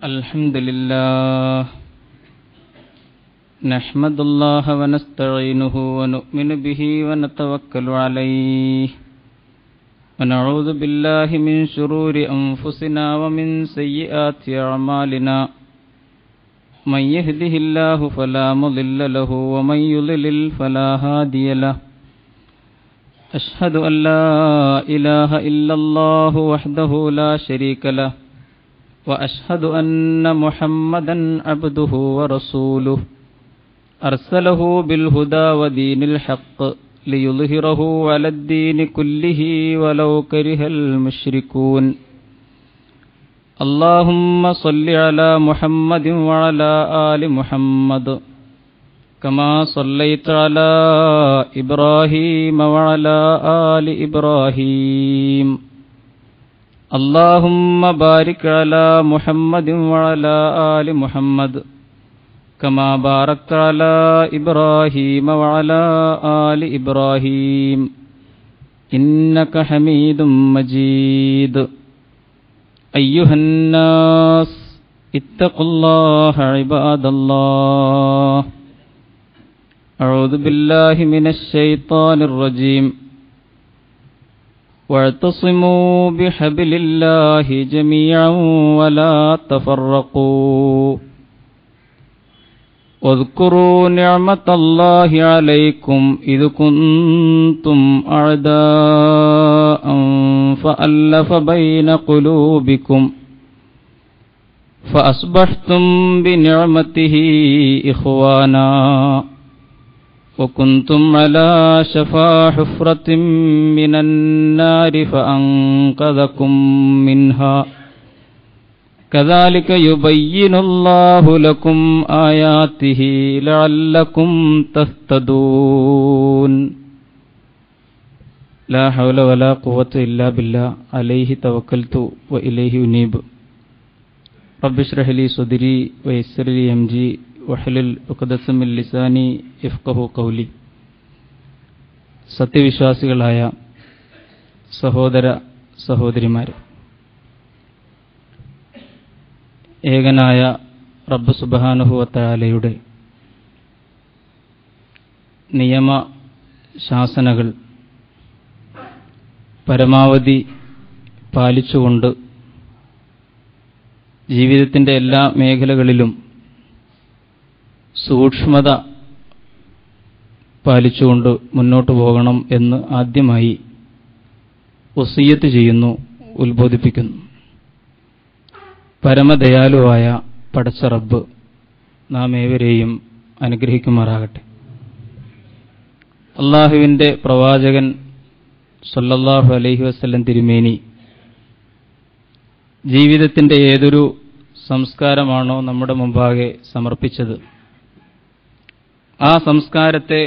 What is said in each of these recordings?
الحمد لله نحمد الله ونستعينه ونؤمن به ونتوكل عليه ونعوذ بالله من شرور أنفسنا ومن سيئات أعمالنا من يهده الله فلا مضل له ومن يضلل فلا هادي له أشهد أن لا إله إلا الله وحده لا شريك له وأشهد أن محمدا عبده ورسوله أرسله بالهدى ودين الحق ليظهره على الدين كله ولو كره المشركون اللهم صل على محمد وعلى آل محمد كما صليت على إبراهيم وعلى آل إبراهيم اللهم بارك على محمد وعلى آل محمد كما باركت على إبراهيم وعلى آل إبراهيم إنك حميد مجيد أيها الناس اتقوا الله عباد الله أعوذ بالله من الشيطان الرجيم واعتصموا بحبل الله جميعا ولا تفرقوا واذكروا نعمة الله عليكم إذ كنتم أعداء فألف بين قلوبكم فأصبحتم بنعمته إخوانا وكنتم على شفا حفرة من النار فأنقذكم منها كذلك يبين الله لكم آياته لعلكم تهتدون لا حول ولا قوة إلا بالله عليه توكلت وإليه أنيب رب اشرح لي صدري ويسر لي أمري വഹ്ലുൽ ഉഖ്ദത മിൻ ലിസാനി യഫ്ഖഹു ഖൗലി. സത്യവിശ്വാസികളായ സഹോദര സഹോദരിമാരെ, ഏകനായ റബ്ബ് സുബ്ഹാനഹു വ തആലയുടെ നിയമ ശാസനകൾ പരമാവധി പാലിച്ചുകൊണ്ട് ജീവിതത്തിൻ്റെ എല്ലാ മേഖലകളിലും സൂക്ഷ്മത പാലിച്ചുകൊണ്ട് മുന്നോട്ട് പോകണം എന്ന് ആദ്യമായി വസിയ്യത്ത് ചെയ്യുന്നു, ഉത്ബോധിപ്പിക്കുന്നു. പരമദയാലുവായ പടച്ച റബ്ബ് നാം ഏവരെയും അനുഗ്രഹിക്കുമാറാകട്ടെ. അള്ളാഹുവിൻ്റെ പ്രവാചകൻ സല്ലല്ലാഹു അലൈഹി വസല്ലം തിരുമേനി ജീവിതത്തിൻ്റെ ഏതൊരു സംസ്കാരമാണോ നമ്മുടെ മുമ്പാകെ സമർപ്പിച്ചത്, ആ സംസ്കാരത്തെ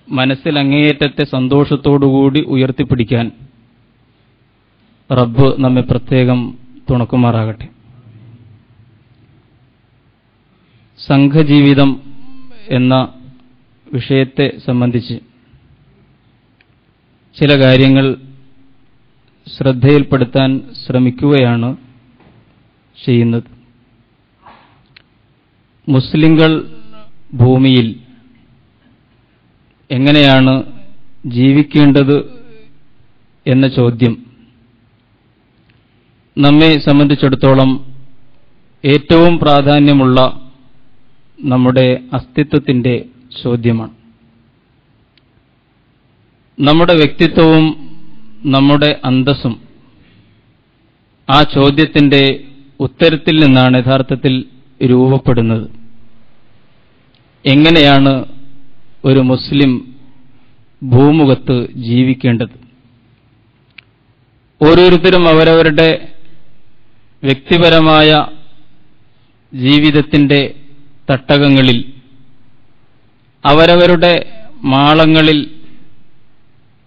മനസ്സിൽ അങ്ങേയറ്റത്തെ സന്തോഷത്തോടുകൂടി ഉയർത്തിപ്പിടിക്കാൻ റബ്ബ് നമ്മെ പ്രത്യേകം തുണക്കുമാറാകട്ടെ. സംഘജീവിതം എന്ന വിഷയത്തെ സംബന്ധിച്ച് ചില കാര്യങ്ങൾ ശ്രദ്ധയിൽപ്പെടുത്താൻ ശ്രമിക്കുകയാണ് ചെയ്യുന്നത്. മുസ്ലിങ്ങൾ ഭൂമിയിൽ എങ്ങനെയാണ് ജീവിക്കേണ്ടത് എന്ന ചോദ്യം നമ്മെ സംബന്ധിച്ചിടത്തോളം ഏറ്റവും പ്രാധാന്യമുള്ള നമ്മുടെ അസ്തിത്വത്തിൻ്റെ ചോദ്യമാണ്. നമ്മുടെ വ്യക്തിത്വവും നമ്മുടെ അന്തസ്സും ആ ചോദ്യത്തിൻ്റെ ഉത്തരത്തിൽ നിന്നാണ് യഥാർത്ഥത്തിൽ രൂപപ്പെടുന്നത്. എങ്ങനെയാണ് ഒരു മുസ്ലിം ഭൂമുഖത്ത് ജീവിക്കേണ്ടത്? ഓരോരുത്തരും അവരവരുടെ വ്യക്തിപരമായ ജീവിതത്തിൻ്റെ തട്ടകങ്ങളിൽ അവരവരുടെ മാളങ്ങളിൽ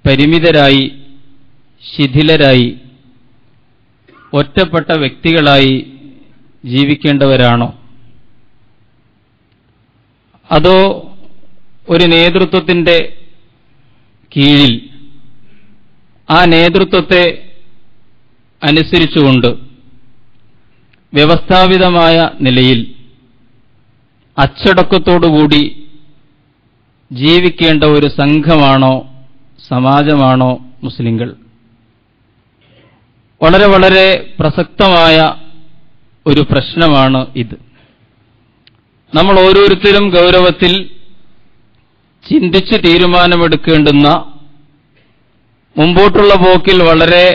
പരിമിതരായി, ശിഥിലരായി, ഒറ്റപ്പെട്ട വ്യക്തികളായി ജീവിക്കേണ്ടവരാണോ? അതോ ഒരു നേതൃത്വത്തിൻ്റെ കീഴിൽ ആ നേതൃത്വത്തെ അനുസരിച്ചുകൊണ്ട് വ്യവസ്ഥാപിതമായ നിലയിൽ അച്ചടക്കത്തോടുകൂടി ജീവിക്കേണ്ട ഒരു സംഘമാണോ, സമാജമാണോ മുസ്ലിങ്ങൾ? വളരെ വളരെ പ്രസക്തമായ ഒരു പ്രശ്നമാണ് ഇത്. നമ്മൾ ഓരോരുത്തരും ഗൗരവത്തിൽ ചിന്തിച്ച് തീരുമാനമെടുക്കേണ്ടുന്ന, മുമ്പോട്ടുള്ള പോക്കിൽ വളരെ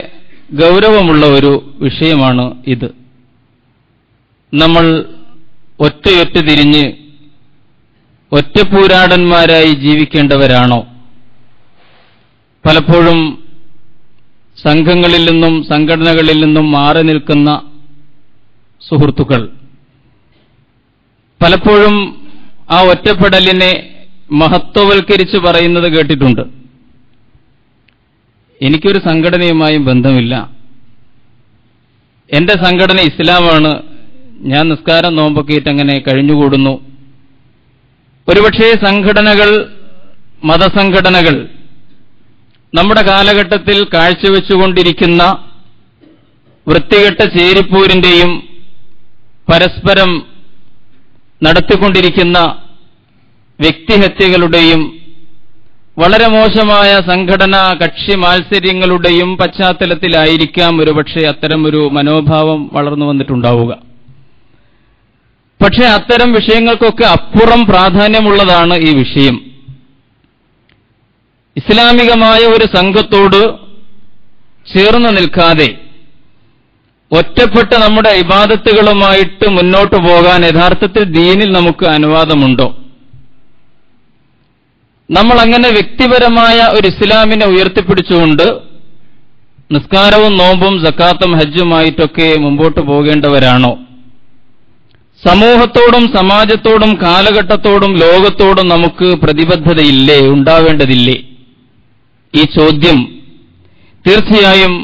ഗൗരവമുള്ള ഒരു വിഷയമാണ് ഇത്. നമ്മൾ ഒറ്റയൊറ്റ തിരിഞ്ഞ് ഒറ്റപ്പൂരാടന്മാരായി ജീവിക്കേണ്ടവരാണോ? പലപ്പോഴും സംഘങ്ങളിൽ നിന്നും സംഘടനകളിൽ നിന്നും മാറി നിൽക്കുന്ന സുഹൃത്തുക്കൾ പലപ്പോഴും ആ ഒറ്റപ്പെടലിനെ മഹത്വവൽക്കരിച്ച് പറയുന്നത് കേട്ടിട്ടുണ്ട്. എനിക്കൊരു സംഘടനയുമായും ബന്ധമില്ല, എന്റെ സംഘടന ഇസ്ലാമാണ്, ഞാൻ നിസ്കാരം നോമ്പൊക്കെയിട്ട് അങ്ങനെ കഴിഞ്ഞുകൂടുന്നു. ഒരുപക്ഷേ സംഘടനകൾ, മതസംഘടനകൾ നമ്മുടെ കാലഘട്ടത്തിൽ കാഴ്ചവെച്ചുകൊണ്ടിരിക്കുന്ന വൃത്തികെട്ട ചേരിപ്പോരിന്റെയും പരസ്പരം നടത്തിക്കൊണ്ടിരിക്കുന്ന വ്യക്തിഹത്യകളുടെയും വളരെ മോശമായ സംഘടനാ കക്ഷി മാത്സര്യങ്ങളുടെയും പശ്ചാത്തലത്തിലായിരിക്കാം ഒരുപക്ഷെ അത്തരമൊരു മനോഭാവം വളർന്നു വന്നിട്ടുണ്ടാവുക. പക്ഷേ അത്തരം വിഷയങ്ങൾക്കൊക്കെ അപ്പുറം പ്രാധാന്യമുള്ളതാണ് ഈ വിഷയം. ഇസ്ലാമികമായ ഒരു സംഘത്തോട് ചേർന്ന് നിൽക്കാതെ ഒറ്റപ്പെട്ട് നമ്മുടെ ഇബാദത്തുകളുമായിട്ട് മുന്നോട്ടു പോകാൻ യഥാർത്ഥത്തിൽ ദീനിൽ നമുക്ക് അനുവാദമുണ്ടോ? നമ്മൾ അങ്ങനെ വ്യക്തിപരമായ ഒരു ഇസ്ലാമിനെ ഉയർത്തിപ്പിടിച്ചുകൊണ്ട് നിസ്കാരവും നോമ്പും സക്കാത്തും ഹജ്ജുമായിട്ടൊക്കെ മുമ്പോട്ട് പോകേണ്ടവരാണോ? സമൂഹത്തോടും സമാജത്തോടും കാലഘട്ടത്തോടും ലോകത്തോടും നമുക്ക് പ്രതിബദ്ധതയില്ലേ, ഉണ്ടാവേണ്ടതില്ലേ? ഈ ചോദ്യം തീർച്ചയായും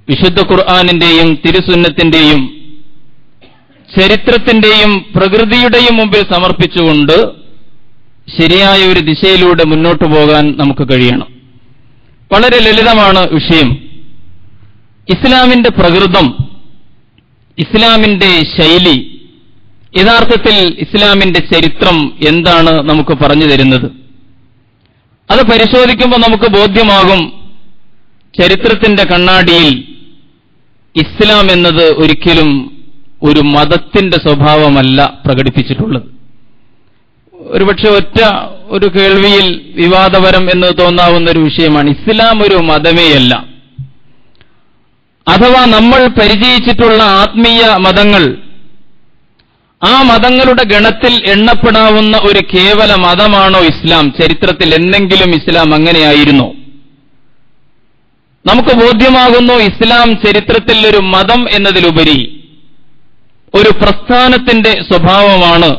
വിശുദ്ധ ഖുർആനിന്റെയും തിരുസുന്നത്തിന്റെയും ചരിത്രത്തിന്റെയും പ്രകൃതിയുടെയും മുമ്പിൽ സമർപ്പിച്ചുകൊണ്ട് ശരിയായ ഒരു ദിശയിലൂടെ മുന്നോട്ടു പോകാൻ നമുക്ക് കഴിയണം. വളരെ ലളിതമാണ് വിഷയം. ഇസ്ലാമിന്റെ പ്രകൃതം, ഇസ്ലാമിന്റെ ശൈലി, യഥാർത്ഥത്തിൽ ഇസ്ലാമിന്റെ ചരിത്രം എന്താണ് നമുക്ക് പറഞ്ഞു തരുന്നത്? അത് പരിശോധിക്കുമ്പോൾ നമുക്ക് ബോധ്യമാകും, ചരിത്രത്തിന്റെ കണ്ണാടിയിൽ ഇസ്ലാം എന്നത് ഒരിക്കലും ഒരു മതത്തിന്റെ സ്വഭാവമല്ല പ്രകടിപ്പിച്ചിട്ടുള്ളത്. ഒരുപക്ഷെ ഒറ്റ ഒരു കേൾവിയിൽ വിവാദപരം എന്ന് തോന്നാവുന്ന ഒരു വിഷയമാണ്. ഇസ്ലാം ഒരു മതമേയല്ല. അഥവാ നമ്മൾ പരിചയിച്ചിട്ടുള്ള ആത്മീയ മതങ്ങൾ, ആ മതങ്ങളുടെ ഗണത്തിൽ എണ്ണപ്പെടാവുന്ന ഒരു കേവല മതമാണോ ഇസ്ലാം? ചരിത്രത്തിൽ എന്തെങ്കിലും ഇസ്ലാം അങ്ങനെയായിരുന്നോ? നമുക്ക് ബോധ്യമാകുന്നു, ഇസ്ലാം ചരിത്രത്തിൽ ഒരു മതം എന്നതിലുപരി ഒരു പ്രസ്ഥാനത്തിന്റെ സ്വഭാവമാണ്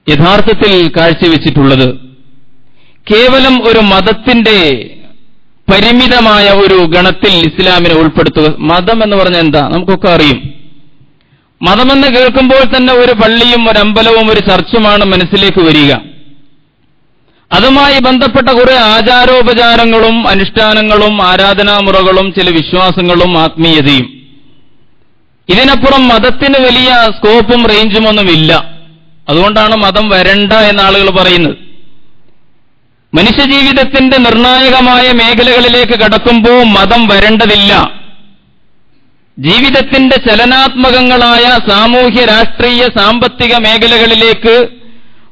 യഥാർത്ഥത്തിൽ കാഴ്ചവെച്ചിട്ടുള്ളത്. കേവലം ഒരു മതത്തിന്റെ പരിമിതമായ ഒരു ഗണത്തിൽ ഇസ്ലാമിനെ ഉൾപ്പെടുത്തുക. മതം എന്ന് പറഞ്ഞാൽ എന്താ? നമുക്കൊക്കെ അറിയും. മതമെന്ന് കേൾക്കുമ്പോൾ തന്നെ ഒരു പള്ളിയും ഒരു അമ്പലവും ഒരു ചർച്ചുമാണ് മനസ്സിലേക്ക് വരിക. അതുമായി ബന്ധപ്പെട്ട കുറെ ആചാരോപചാരങ്ങളും അനുഷ്ഠാനങ്ങളും ആരാധനാമുറകളും ചില വിശ്വാസങ്ങളും ആത്മീയതയും. ഇതിനപ്പുറം മതത്തിന് വലിയ സ്കോപ്പും റേഞ്ചും ഒന്നുമില്ല. അതുകൊണ്ടാണ് മതം വരണ്ട എന്ന ആളുകൾ പറയുന്നത്. മനുഷ്യജീവിതത്തിന്റെ നിർണായകമായ മേഖലകളിലേക്ക് കടക്കുമ്പോൾ മതം വരേണ്ടതില്ല. ജീവിതത്തിന്റെ ചലനാത്മകങ്ങളായ സാമൂഹ്യ, രാഷ്ട്രീയ, സാമ്പത്തിക മേഖലകളിലേക്ക്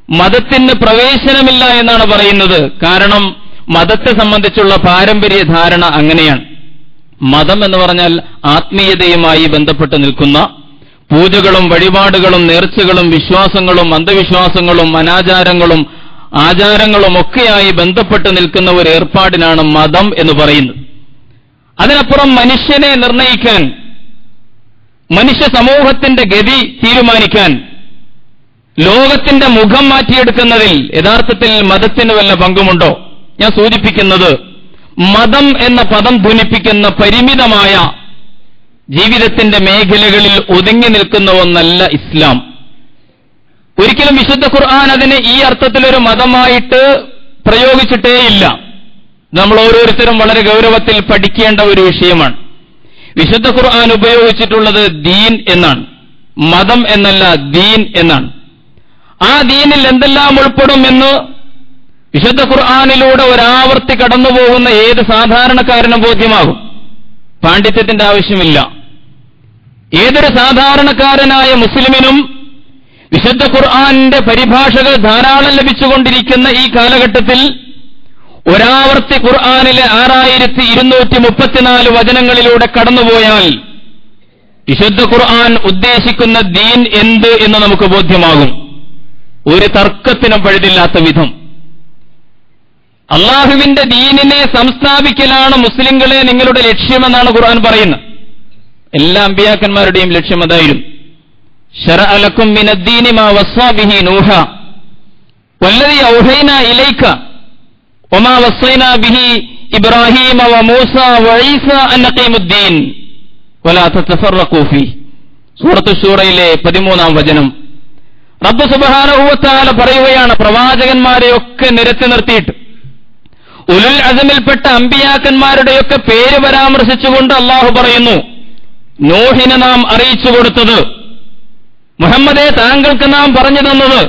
മതത്തിന് പ്രവേശനമില്ല എന്നാണ് പറയുന്നത്. കാരണം മതത്തെ സംബന്ധിച്ചുള്ള പാരമ്പര്യ ധാരണ അങ്ങനെയാണ്. മതം എന്ന് പറഞ്ഞാൽ ആത്മീയതയുമായി ബന്ധപ്പെട്ട് നിൽക്കുന്ന പൂജകളും വഴിപാടുകളും നേർച്ചകളും വിശ്വാസങ്ങളും അന്ധവിശ്വാസങ്ങളും അനാചാരങ്ങളും ആചാരങ്ങളും ഒക്കെയായി ബന്ധപ്പെട്ട് നിൽക്കുന്ന ഒരു ഏർപ്പാടിനാണ് മതം എന്ന് പറയുന്നത്. അതിനപ്പുറം മനുഷ്യനെ നിർണയിക്കാൻ, മനുഷ്യ സമൂഹത്തിന്റെ ഗതി തീരുമാനിക്കാൻ, ലോകത്തിന്റെ മുഖം മാറ്റിയെടുക്കുന്നതിൽ യഥാർത്ഥത്തിൽ മതത്തിന് വല്ല പങ്കുമുണ്ടോ? ഞാൻ സൂചിപ്പിക്കുന്നത്, മതം എന്ന പദം ധ്വനിപ്പിക്കുന്ന പരിമിതമായ ജീവിതത്തിന്റെ മേഖലകളിൽ ഒതുങ്ങി നിൽക്കുന്ന ഒന്നല്ല ഇസ്ലാം. ഒരിക്കലും വിശുദ്ധ ഖുർആൻ അതിനെ ഈ അർത്ഥത്തിലൊരു മതമായിട്ട് പ്രയോഗിച്ചിട്ടേയില്ല. നമ്മൾ ഓരോരുത്തരും വളരെ ഗൗരവത്തിൽ പഠിക്കേണ്ട ഒരു വിഷയമാണ്. വിശുദ്ധ ഖുർആൻ ഉപയോഗിച്ചിട്ടുള്ളത് ദീൻ എന്നാണ്, മതം എന്നല്ല, ദീൻ എന്നാണ്. ആ ദീനിൽ എന്തെല്ലാം ഉൾപ്പെടുമെന്ന് വിശുദ്ധ ഖുർആനിലൂടെ ഒരാവർത്തി കടന്നുപോകുന്ന ഏത് സാധാരണക്കാരനും ബോധ്യമാകും. പാണ്ഡിത്യത്തിന്റെ ആവശ്യമില്ല. ഏതൊരു സാധാരണക്കാരനായ മുസ്ലിമിനും വിശുദ്ധ ഖുർആനിന്റെ പരിഭാഷകൾ ധാരാളം ലഭിച്ചുകൊണ്ടിരിക്കുന്ന ഈ കാലഘട്ടത്തിൽ ഒരാവർത്തി ഖുർആനിലെ 6234 വചനങ്ങളിലൂടെ കടന്നുപോയാൽ വിശുദ്ധ ഖുർആൻ ഉദ്ദേശിക്കുന്ന ദീൻ എന്ത് എന്ന് നമുക്ക് ബോധ്യമാകും. ഒരു തർക്കത്തിനും പഴുതില്ലാത്ത വിധം അള്ളാഹുവിന്റെ ദീനിനെ സംസ്ഥാപിക്കലാണ് മുസ്ലിങ്ങളെ നിങ്ങളുടെ ലക്ഷ്യമെന്നാണ് ഖുർആൻ പറയുന്നത്. എല്ലാ അമ്പിയാക്കന്മാരുടെയും ലക്ഷ്യം അതായിരുന്നു. ശറഅ ലക്കും മിനദ്ദീനി മാ വസ്സാ ബിഹി നൂഹ വല്ലദീ ഔഹൈനാ ഇലൈക വമാ വസ്സൈനാ ബിഹി ഇബ്രാഹീമ വമൂസ വഈസ അൻ അഖീമുദ്ദീൻ വലാ തതഫറഖൂ ഫീഹി. സൂറത്തുൽ ശൂറയിലെ 13-ാം വചനം. റബ്ബ് സുബ്ഹാനഹു വ തആല പറയുകയാണ്, പ്രവാചകന്മാരെയൊക്കെ നിരത്തി നിർത്തിയിട്ട് ഉലുൽ അസ്മിൽപ്പെട്ട അമ്പിയാക്കന്മാരുടെയൊക്കെ പേര് പരാമർശിച്ചുകൊണ്ട് അല്ലാഹു പറയുന്നു, നൂഹിനെ നാം അറിയിച്ചു കൊടുത്തത്, മുഹമ്മദേ താങ്കൾക്ക് നാം പറഞ്ഞു തന്നത്,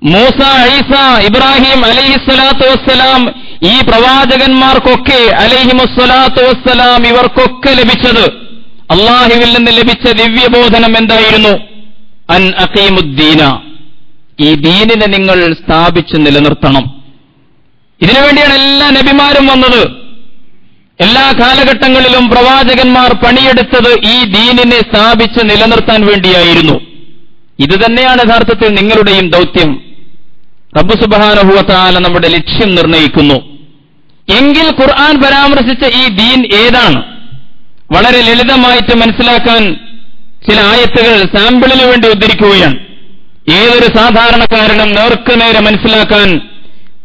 മൂസ, ഈസ, ഇബ്രാഹിം അലൈഹിസ്സലാത്തു വസ്സലാം, ഈ പ്രവാചകന്മാർക്കൊക്കെ അലൈഹിമുസ്സലാത്തു വസ്സലാം ഇവർക്കൊക്കെ ലഭിച്ചത് അല്ലാഹുവിൽ നിന്ന് ലഭിച്ച ദിവ്യബോധനം എന്തായിരുന്നു? അൻ അഖീമുദ്ദീന, ഈ ദീനിനെ നിങ്ങൾ സ്ഥാപിച്ചു നിലനിർത്തണം. ഇതിനുവേണ്ടിയാണ് എല്ലാ നബിമാരും വന്നത്. എല്ലാ കാലഘട്ടങ്ങളിലും പ്രവാചകന്മാർ പണിയെടുത്തത് ഈ ദീനിനെ സ്ഥാപിച്ച് നിലനിർത്താൻ വേണ്ടിയായിരുന്നു. ഇത് തന്നെയാണ് യഥാർത്ഥത്തിൽ നിങ്ങളുടെയും ദൗത്യം. റബ്ബ് സുബ്ഹാനഹു വ തആല നമ്മുടെ ലക്ഷ്യം നിർണയിക്കുന്നു. എങ്കിൽ ഖുർആൻ പരാമർശിച്ച ഈ ദീൻ ഏതാണ്? വളരെ ലളിതമായിട്ട് മനസ്സിലാക്കാൻ ചില ആയത്തുകൾ സാമ്പിളിന് വേണ്ടി ഉദ്ധരിക്കുകയാണ്. ഏതൊരു സാധാരണക്കാരനും നേർക്കുനേരെ മനസ്സിലാക്കാൻ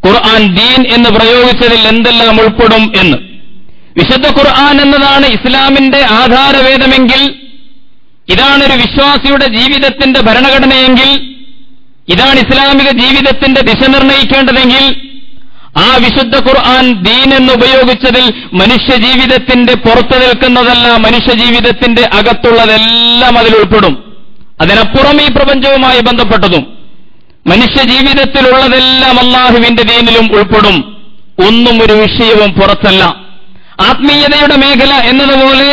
ഖുർആൻ ദീൻ എന്ന് പ്രയോഗിച്ചതിൽ എന്തെല്ലാം ഉൾപ്പെടും എന്ന്. വിശുദ്ധ ഖുർആൻ എന്നതാണ് ഇസ്ലാമിന്റെ ആധാരവേദമെങ്കിൽ, ഇതാണൊരു വിശ്വാസിയുടെ ജീവിതത്തിന്റെ ഭരണഘടനയെങ്കിൽ, ഇതാണ് ഇസ്ലാമിക ജീവിതത്തിന്റെ ദിശ നിർണയിക്കേണ്ടതെങ്കിൽ, ആ വിശുദ്ധ ഖുർആൻ ദീൻ എന്ന് ഉപയോഗിച്ചതിൽ മനുഷ്യ ജീവിതത്തിന്റെ പുറത്തു നിൽക്കുന്നതല്ല, മനുഷ്യ ജീവിതത്തിന്റെ അകത്തുള്ളതെല്ലാം അതിൽ ഉൾപ്പെടും. അതിനപ്പുറം ഈ പ്രപഞ്ചവുമായി ബന്ധപ്പെട്ടതും മനുഷ്യ ജീവിതത്തിലുള്ളതെല്ലാം അല്ലാഹുവിന്റെ ദീനിലും ഉൾപ്പെടും. ഒന്നും ഒരു വിഷയവും പുറത്തല്ല. ആത്മീയതയുടെ മേഖല എന്നതുപോലെ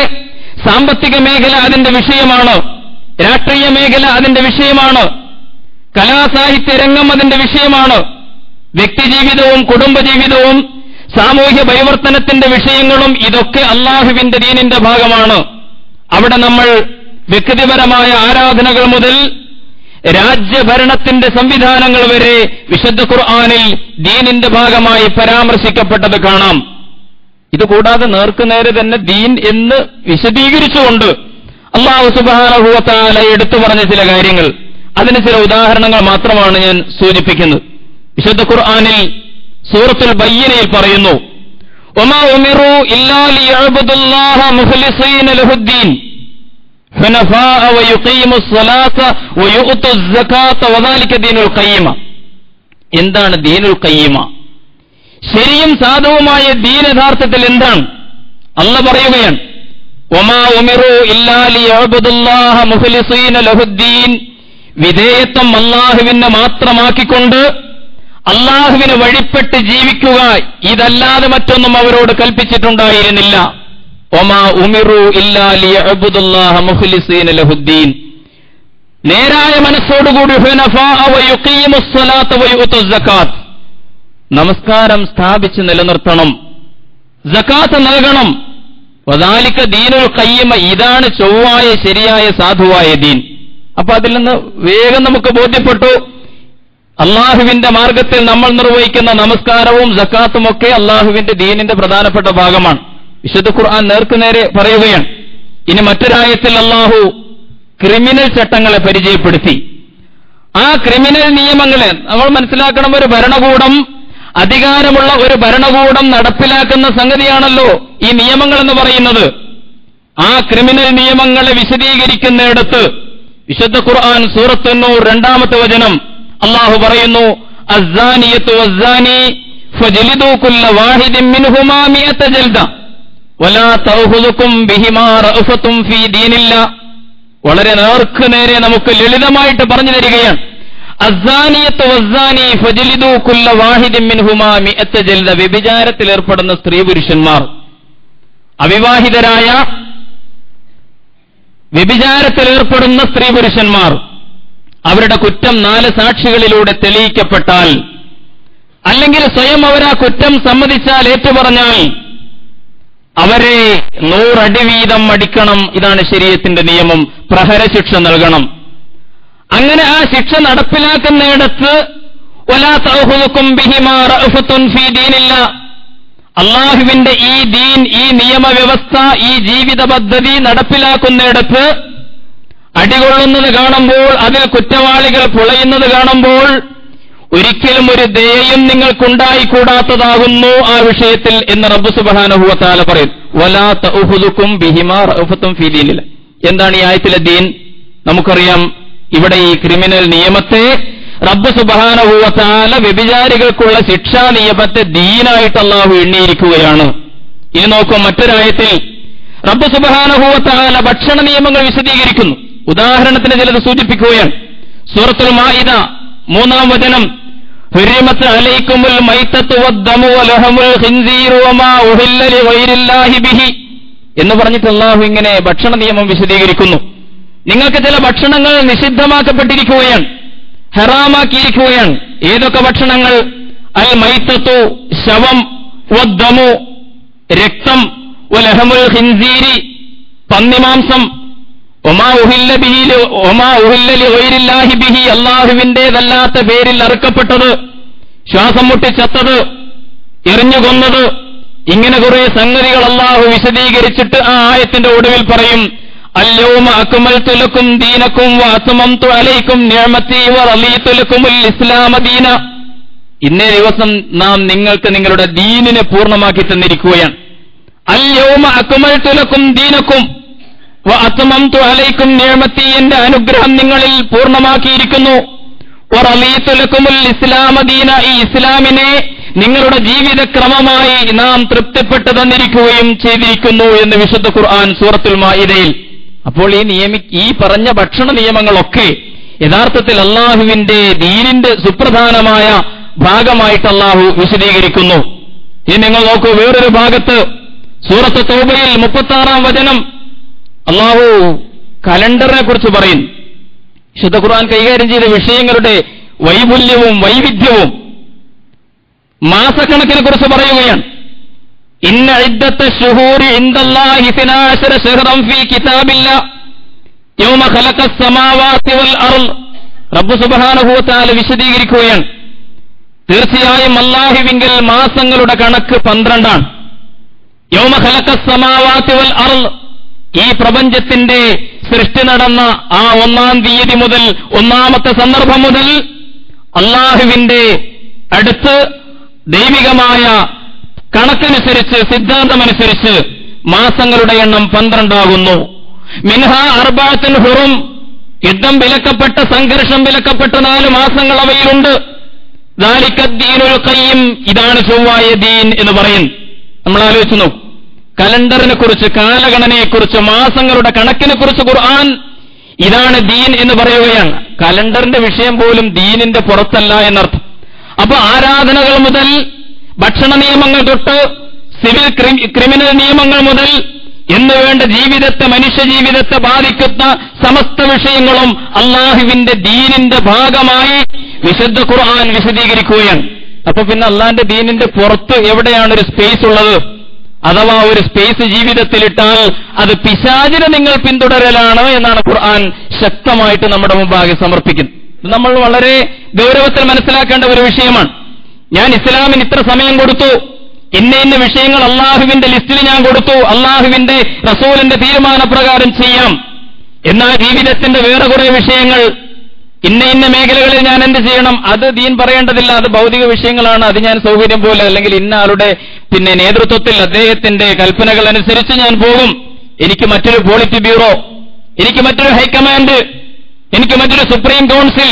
സാമ്പത്തിക മേഖല അതിന്റെ വിഷയമാണ്, രാഷ്ട്രീയ മേഖല അതിന്റെ വിഷയമാണ്, കലാസാഹിത്യ രംഗം അതിന്റെ വിഷയമാണ്, വ്യക്തിജീവിതവും കുടുംബജീവിതവും സാമൂഹ്യ പരിവർത്തനത്തിന്റെ വിഷയങ്ങളും ഇതൊക്കെ അല്ലാഹുവിന്റെ ദീനിന്റെ ഭാഗമാണ്. അവിടെ നമ്മൾ വ്യക്തിപരമായ ആരാധനകൾ മുതൽ രാജ്യഭരണത്തിന്റെ സംവിധാനങ്ങൾ വരെ വിശുദ്ധ ഖുർആനിൽ ദീനിന്റെ ഭാഗമായി പരാമർശിക്കപ്പെട്ടത് കാണാം. ഇതുകൂടാതെ നേർക്കുനേരെ തന്നെ ദീൻ എന്ന് വിശദീകരിച്ചുകൊണ്ട് അല്ലാഹു സുബ്ഹാനഹു വ തആല എടുത്തു പറഞ്ഞ ചില കാര്യങ്ങൾ, അതിന് ചില ഉദാഹരണങ്ങൾ മാത്രമാണ് ഞാൻ സൂചിപ്പിക്കുന്നത്. വിശുദ്ധ ഖുർആനിൽ സൂറത്തുൽ ബയ്യനയിൽ പറയുന്നു, വമാ ഉമിറു ഇല്ലാ ലിയഅബ്ദുല്ലാഹ മുഖ്ലിസീന ലഹുദ്ദീൻ ഹുനഫാഅ വയുഖീമുസ് സ്വലാത്ത വയുഅ്തുസ് സകാത്ത വദാലിക ദീനുൽ ഖയ്യിമ. എന്താണ് ദീനുൽ ഖയ്യിമ? ശരിയും സാധുവുമായ ദീൻ യഥാർത്ഥത്തിൽ എന്താണ്? അല്ലാഹു പറയുകയാണ്, വമാ ഉമിറു ഇല്ലാ ലിയഅബ്ദുല്ലാഹ മുഖ്ലിസീന ലഹുദ്ദീൻ, വിധേയത്വം അല്ലാഹുവിനെ മാത്രമാക്കിക്കൊണ്ട് അല്ലാഹുവിന് വഴിപ്പെട്ട് ജീവിക്കുക, ഇതല്ലാതെ മറ്റൊന്നും അവരോട് കൽപ്പിച്ചിട്ടുണ്ടായിരുന്നില്ല. വമാ ഉമിറു ഇല്ലാ ലിയഅബ്ദുല്ലാഹ മുഖ്ലിസീന ലഹുദ്ദീൻ, നേരായ മനസ്സോടുകൂടി ഹുനഫാഅ വയുഖീമുസ് സ്വലാത്ത വയുഅ്തുസ് സകാത്ത്, നമസ്കാരം സ്ഥാപിച്ച് നിലനിർത്തണം, സകാത്ത് നൽകണം. വദാലിക ദീനുൽ ഖയ്യിമ, ഇതാണ് ചൊവ്വായ ശരിയായ സാധുവായ ദീൻ. അപ്പൊ അതിൽ നിന്ന് വേഗം നമുക്ക് ബോധ്യപ്പെട്ടു, അള്ളാഹുവിന്റെ മാർഗത്തിൽ നമ്മൾ നിർവഹിക്കുന്ന നമസ്കാരവും സക്കാത്തും ഒക്കെ അള്ളാഹുവിന്റെ ദീനിന്റെ പ്രധാനപ്പെട്ട ഭാഗമാണ്. വിശുദ്ധ ഖുർആൻ നേർക്കുനേരെ പറയുകയാണ്. ഇനി മറ്റൊരായത്തിൽ അള്ളാഹു ക്രിമിനൽ ചട്ടങ്ങളെ പരിചയപ്പെടുത്തി. ആ ക്രിമിനൽ നിയമങ്ങളെ നമ്മൾ മനസ്സിലാക്കണം. ഒരു ഭരണകൂടം, അധികാരമുള്ള ഒരു ഭരണകൂടം നടപ്പിലാക്കുന്ന സംഗതിയാണല്ലോ ഈ നിയമങ്ങൾ എന്ന് പറയുന്നത്. ആ ക്രിമിനൽ നിയമങ്ങളെ വിശദീകരിക്കുന്നിടത്ത് വിശുദ്ധ ഖുർആൻ സൂറത്ത് നൂർ 2-ാമത്തെ വചനം അല്ലാഹു പറയുന്നു, അസ്സാനിയത്തു വസ്സാനി ഫജ്ലിദൂ കുല്ല വാഹിദിൻ മിൻഹുമാ മിഅത ജൽദ വലാ തഅഖുദുകും ബിഹിമാ റഅഫത്തും ഫീ ദീനില്ലാ. വളരെ നേർക്കുനേരെ നമുക്ക് ലളിതമായിട്ട് പറഞ്ഞു തരികയാണ്. അസ്സാനിയത്തു വസ്സാനി ഫജ്ലിദൂ കുല്ല വാഹിദിൻ മിൻഹുമാ മിഅത ജൽദ. വ്യഭിചാരത്തിൽ ഏർപ്പെടുന്ന സ്ത്രീ പുരുഷന്മാർ, അവിവാഹിതരായ വ്യഭിചാരത്തിൽ ഏർപ്പെടുന്ന സ്ത്രീ പുരുഷന്മാർ, അവരുടെ കുറ്റം 4 സാക്ഷികളിലൂടെ തെളിയിക്കപ്പെട്ടാൽ, അല്ലെങ്കിൽ സ്വയം അവരാ കുറ്റം സമ്മതിച്ചാൽ, ഏറ്റുപറഞ്ഞാൽ അവരെ 100 അടി വീതം അടിക്കണം. ഇതാണ് ശരീഅത്തിന്റെ നിയമം. പ്രഹരശിക്ഷ നൽകണം. അങ്ങനെ ആ ശിക്ഷ നടപ്പിലാക്കുന്നിടത്ത് വലാ തഅഖുദുകും ബിഹിമാ റഅഫത്തുൻ ഫീ ദീനില്ലാ, അല്ലാഹുവിന്റെ ഈ ദീൻ, ഈ നിയമവ്യവസ്ഥ, ഈ ജീവിത പദ്ധതി നടപ്പിലാക്കുന്നിടത്ത് അടികൊള്ളുന്നത് കാണുമ്പോൾ, അതിൽ കുറ്റവാളികൾ പുളയുന്നത് കാണുമ്പോൾ ഒരിക്കലും ഒരു ദയയും നിങ്ങൾക്കുണ്ടായിക്കൂടാത്തതാകുന്നു ആ വിഷയത്തിൽ എന്ന് റബ്ബ് സുബ്ഹാനഹു വ തആല പറയും. വലാ തഅഖുദുകും ബിഹിമാ റഅഫത്തുൻ ഫീ ദീനില്ലാ. എന്താണ് ഈ ആയത്തിലെ ദീൻ? നമുക്കറിയാം, ഇവിടെ ഈ ക്രിമിനൽ നിയമത്തെ റബ്ബ് സുബ്ഹാനഹു വ തആല വ്യഭിചാരികൾക്കുള്ള ശിക്ഷാ നിയമത്തെ ദീനായിട്ട് അല്ലാഹു എണ്ണിയിരിക്കുകയാണ്. ഇനി നോക്കൂ, മറ്റൊരായത്തിൽ റബ്ബ് സുബ്ഹാനഹു വ തആല ഭക്ഷണ നിയമങ്ങൾ വിശദീകരിക്കുന്നു. ഉദാഹരണത്തിന് ചിലത് സൂചിപ്പിക്കുകയാണ്. സൂറത്തുൽ മാഇദ 3-ാം വചനം, ഹുരിമത്ത് അലൈക്കുമുൽ മൈത്തത്തു വദ്ദമു വലഹമുൽ ഖിൻസീറു വമാ ഉഹില്ല ലിഗൈരില്ലാഹി ബിഹി എന്ന് പറഞ്ഞിട്ട് അല്ലാഹു ഇങ്ങനെ ഭക്ഷണ നിയമം വിശദീകരിക്കുന്നു. നിങ്ങൾക്ക് ചില ഭക്ഷണങ്ങൾ നിഷിദ്ധമാക്കപ്പെട്ടിരിക്കുകയാണ്, ഹറാമാക്കിയിരിക്കുകയാണ്. ഏതൊക്കെ ഭക്ഷണങ്ങൾ? അൽ മൈത്തത്തു ശവം, വദ്ദമു രക്തം, വലഹമുൽ ഖിൻസീരി പന്നിമാംസം, ഒമാ ഉഹില്ല ലിഗൈരില്ലാഹി ബിഹി അല്ലാഹുവിന്റേതല്ലാത്ത പേരിൽ അറുക്കപ്പെട്ടത്, ശ്വാസം മുട്ടി ചത്തത്, എറിഞ്ഞുകൊന്നത്, ഇങ്ങനെ കുറെ സംഗതികൾ അല്ലാഹു വിശദീകരിച്ചിട്ട് ആ ആയത്തിന്റെ ഒടുവിൽ പറയും, അൽയൗമ അക്മൽതു ലക്കും ദീനക്കും വഅത്മംതു അലൈക്കും നിഅമതി വറളീതു ലക്കുമുൽ ഇസ്ലാമ ദീന. ഇന്നേ ദിവസം നാം നിങ്ങൾക്ക് നിങ്ങളുടെ ദീനിനെ പൂർണ്ണമാക്കി തന്നിരിക്കുകയാണ്. അൽയൗമ അക്മൽതു ലക്കും ദീനക്കും വഅത്മംതു അലൈക്കും നിഅമതി, എന്റെ അനുഗ്രഹം നിങ്ങളിൽ പൂർണ്ണമാക്കിയിരിക്കുന്നു. വറളീതു ലക്കുമുൽ ഇസ്ലാമ ദീന, ഈ ഇസ്ലാമിനെ നിങ്ങളുടെ ജീവിതക്രമമായി നാം തൃപ്തിപ്പെട്ടു തന്നിരിക്കുകയും ചെയ്തിരിക്കുന്നു എന്ന് വിശുദ്ധ ഖുർആൻ സൂറത്തുൽ മാഇദയിൽ. അപ്പോൾ ഈ പറഞ്ഞ ഭക്ഷണ നിയമങ്ങളൊക്കെ യഥാർത്ഥത്തിൽ അല്ലാഹുവിന്റെ ദീനിന്റെ സുപ്രധാനമായ ഭാഗമായിട്ട് അല്ലാഹു വിശദീകരിക്കുന്നു. ഇനി നിങ്ങൾ നോക്കൂ, വേറൊരു ഭാഗത്ത് സൂറത്ത് തൗബയിൽ 36-ാം വചനം അല്ലാഹു കലണ്ടറിനെ കുറിച്ച് പറയും. വിശുദ്ധ ഖുർആൻ കൈകാര്യം ചെയ്ത വിഷയങ്ങളുടെ വൈപുല്യവും വൈവിധ്യവും മാസക്കണക്കിനെ കുറിച്ച് പറയുകയാണ്. ഇന്ന ഇദ്ദത്ത ശുഹൂരി ഇൻദല്ലാഹി 12 ശഹ്റൻ ഫീ കിതാബില്ലാഹ് യൗമ ഖലഖസ് സമാവാതി വൽ അർള്. റബ്ബ് സുബ്ഹാനഹു വ തആല വിശദീകരിക്കുകയാണ്, തീർച്ചയായും അല്ലാഹുവിങ്കൽ മാസങ്ങളുടെ കണക്ക് 12 യൗമ ഖലഖസ് സമാവാതി വൽ അർള്, ഈ പ്രപഞ്ചത്തിന്റെ സൃഷ്ടി നടന്ന ആ 1-ാം തീയതി മുതൽ, 1-ാമത്തെ സന്ദർഭം മുതൽ അല്ലാഹുവിന്റെ അടുത്ത് ദൈവികമായ കണക്കനുസരിച്ച്, സിദ്ധാന്തമനുസരിച്ച് മാസങ്ങളുടെ എണ്ണം 12 ആകുന്നു. മിൻഹാ അർബഅത്തുൻ ഹുറും, യുദ്ധം വിലക്കപ്പെട്ട, സംഘർഷം വിലക്കപ്പെട്ട 4 മാസങ്ങൾ അവയിലുണ്ട്. ദാലിക ദീനുൽ ഖയ്യിം, ഇതാണ് ചൊവ്വായ ദീൻ എന്ന് പറയും. നമ്മൾ ആലോചിച്ചു നോക്കും, കലണ്ടറിനെ കുറിച്ച്, കാലഗണനയെക്കുറിച്ച്, മാസങ്ങളുടെ കണക്കിനെ കുറിച്ച് ഖുർആൻ ഇതാണ് ദീൻ എന്ന് പറയുകയാണ്. കലണ്ടറിന്റെ വിഷയം പോലും ദീനിന്റെ പുറത്തല്ല എന്നർത്ഥം. അപ്പൊ ആരാധനകൾ മുതൽ, ഭക്ഷണ നിയമങ്ങൾ തൊട്ട്, സിവിൽ ക്രിമിനൽ നിയമങ്ങൾ മുതൽ എന്നുവേണ്ട ജീവിതത്തെ, മനുഷ്യ ജീവിതത്തെ ബാധിക്കുന്ന സമസ്ത വിഷയങ്ങളും അല്ലാഹുവിന്റെ ദീനിന്റെ ഭാഗമായി വിശുദ്ധ ഖുർആൻ വിശദീകരിക്കുകയാണ്. അപ്പൊ പിന്നെ അല്ലാഹുവിന്റെ ദീനിന്റെ പുറത്ത് എവിടെയാണ് ഒരു സ്പേസ് ഉള്ളത്? അഥവാ ഒരു സ്പേസ് ജീവിതത്തിലിട്ടാൽ അത് പിശാചിനെ നിങ്ങൾ പിന്തുടരലാണ് എന്നാണ് ഖുർആൻ ശക്തമായിട്ട് നമ്മുടെ മുമ്പാകെ സമർപ്പിക്കുന്നത്. ഇത് നമ്മൾ വളരെ ഗൗരവത്തിൽ മനസ്സിലാക്കേണ്ട ഒരു വിഷയമാണ്. ഞാൻ ഇസ്ലാമിന് ഇത്ര സമയം കൊടുത്തു, ഇന്ന വിഷയങ്ങൾ അള്ളാഹുവിന്റെ ലിസ്റ്റിൽ ഞാൻ കൊടുത്തു, അള്ളാഹുവിന്റെ റസൂലിന്റെ തീരുമാനപ്രകാരം ചെയ്യാം. എന്നാൽ ജീവിതത്തിന്റെ വേറെ കുറെ വിഷയങ്ങൾ, ഇന്ന മേഖലകളിൽ ഞാൻ എന്ത് ചെയ്യണം, അത് ദീൻ പറയേണ്ടതില്ല, അത് ഭൗതിക വിഷയങ്ങളാണ്, അത് ഞാൻ സൗകര്യം പോലെ, അല്ലെങ്കിൽ ഇന്ന ആളുടെ നേതൃത്വത്തിൽ അദ്ദേഹത്തിന്റെ കൽപ്പനകൾ അനുസരിച്ച് ഞാൻ പോകും. എനിക്ക് മറ്റൊരു പോളിറ്റ് ബ്യൂറോ, എനിക്ക് മറ്റൊരു ഹൈക്കമാൻഡ്, എനിക്ക് മറ്റൊരു സുപ്രീം കൗൺസിൽ,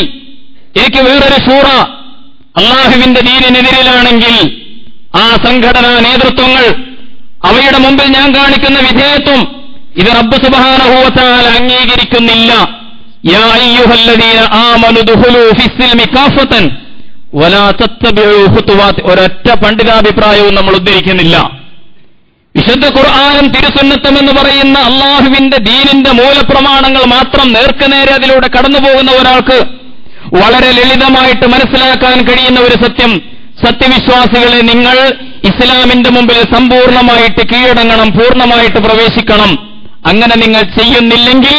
എനിക്ക് വേറൊരു ഷൂറ. അള്ളാഹുവിന്റെ ദീനിനെതിരിലാണെങ്കിൽ ആ സംഘടനാ നേതൃത്വങ്ങൾ, അവയുടെ മുമ്പിൽ ഞാൻ കാണിക്കുന്ന വിധേയത്വം ഇത് റബ്ബ് സുബ്ഹാനഹു വ തആല അംഗീകരിക്കുന്നില്ല. യാ അയ്യുഹല്ലദീന ആമനു ദുഖുലൂ ഫിസ്സിൽമി കാഫത്തൻ വലാ തത്തബിഉ ഖുതുവാത്. ഒരൊറ്റ പണ്ഡിതാഭിപ്രായവും നമ്മൾ ഉദ്ധരിക്കുന്നില്ല. വിശുദ്ധ ഖുർആനും തിരുസുന്നത്തും എന്ന് പറയുന്ന അള്ളാഹുവിന്റെ ദീനിന്റെ മൂലപ്രമാണങ്ങൾ മാത്രം നേർക്കുനേരെ അതിലൂടെ കടന്നുപോകുന്ന ഒരാൾക്ക് വളരെ ലളിതമായിട്ട് മനസ്സിലാക്കാൻ കഴിയുന്ന ഒരു സത്യം, സത്യവിശ്വാസികളെ, നിങ്ങൾ ഇസ്ലാമിന്റെ മുമ്പിൽ സമ്പൂർണ്ണമായിട്ട് കീഴടങ്ങണം, പൂർണ്ണമായിട്ട് പ്രവേശിക്കണം. അങ്ങനെ നിങ്ങൾ ചെയ്യുന്നില്ലെങ്കിൽ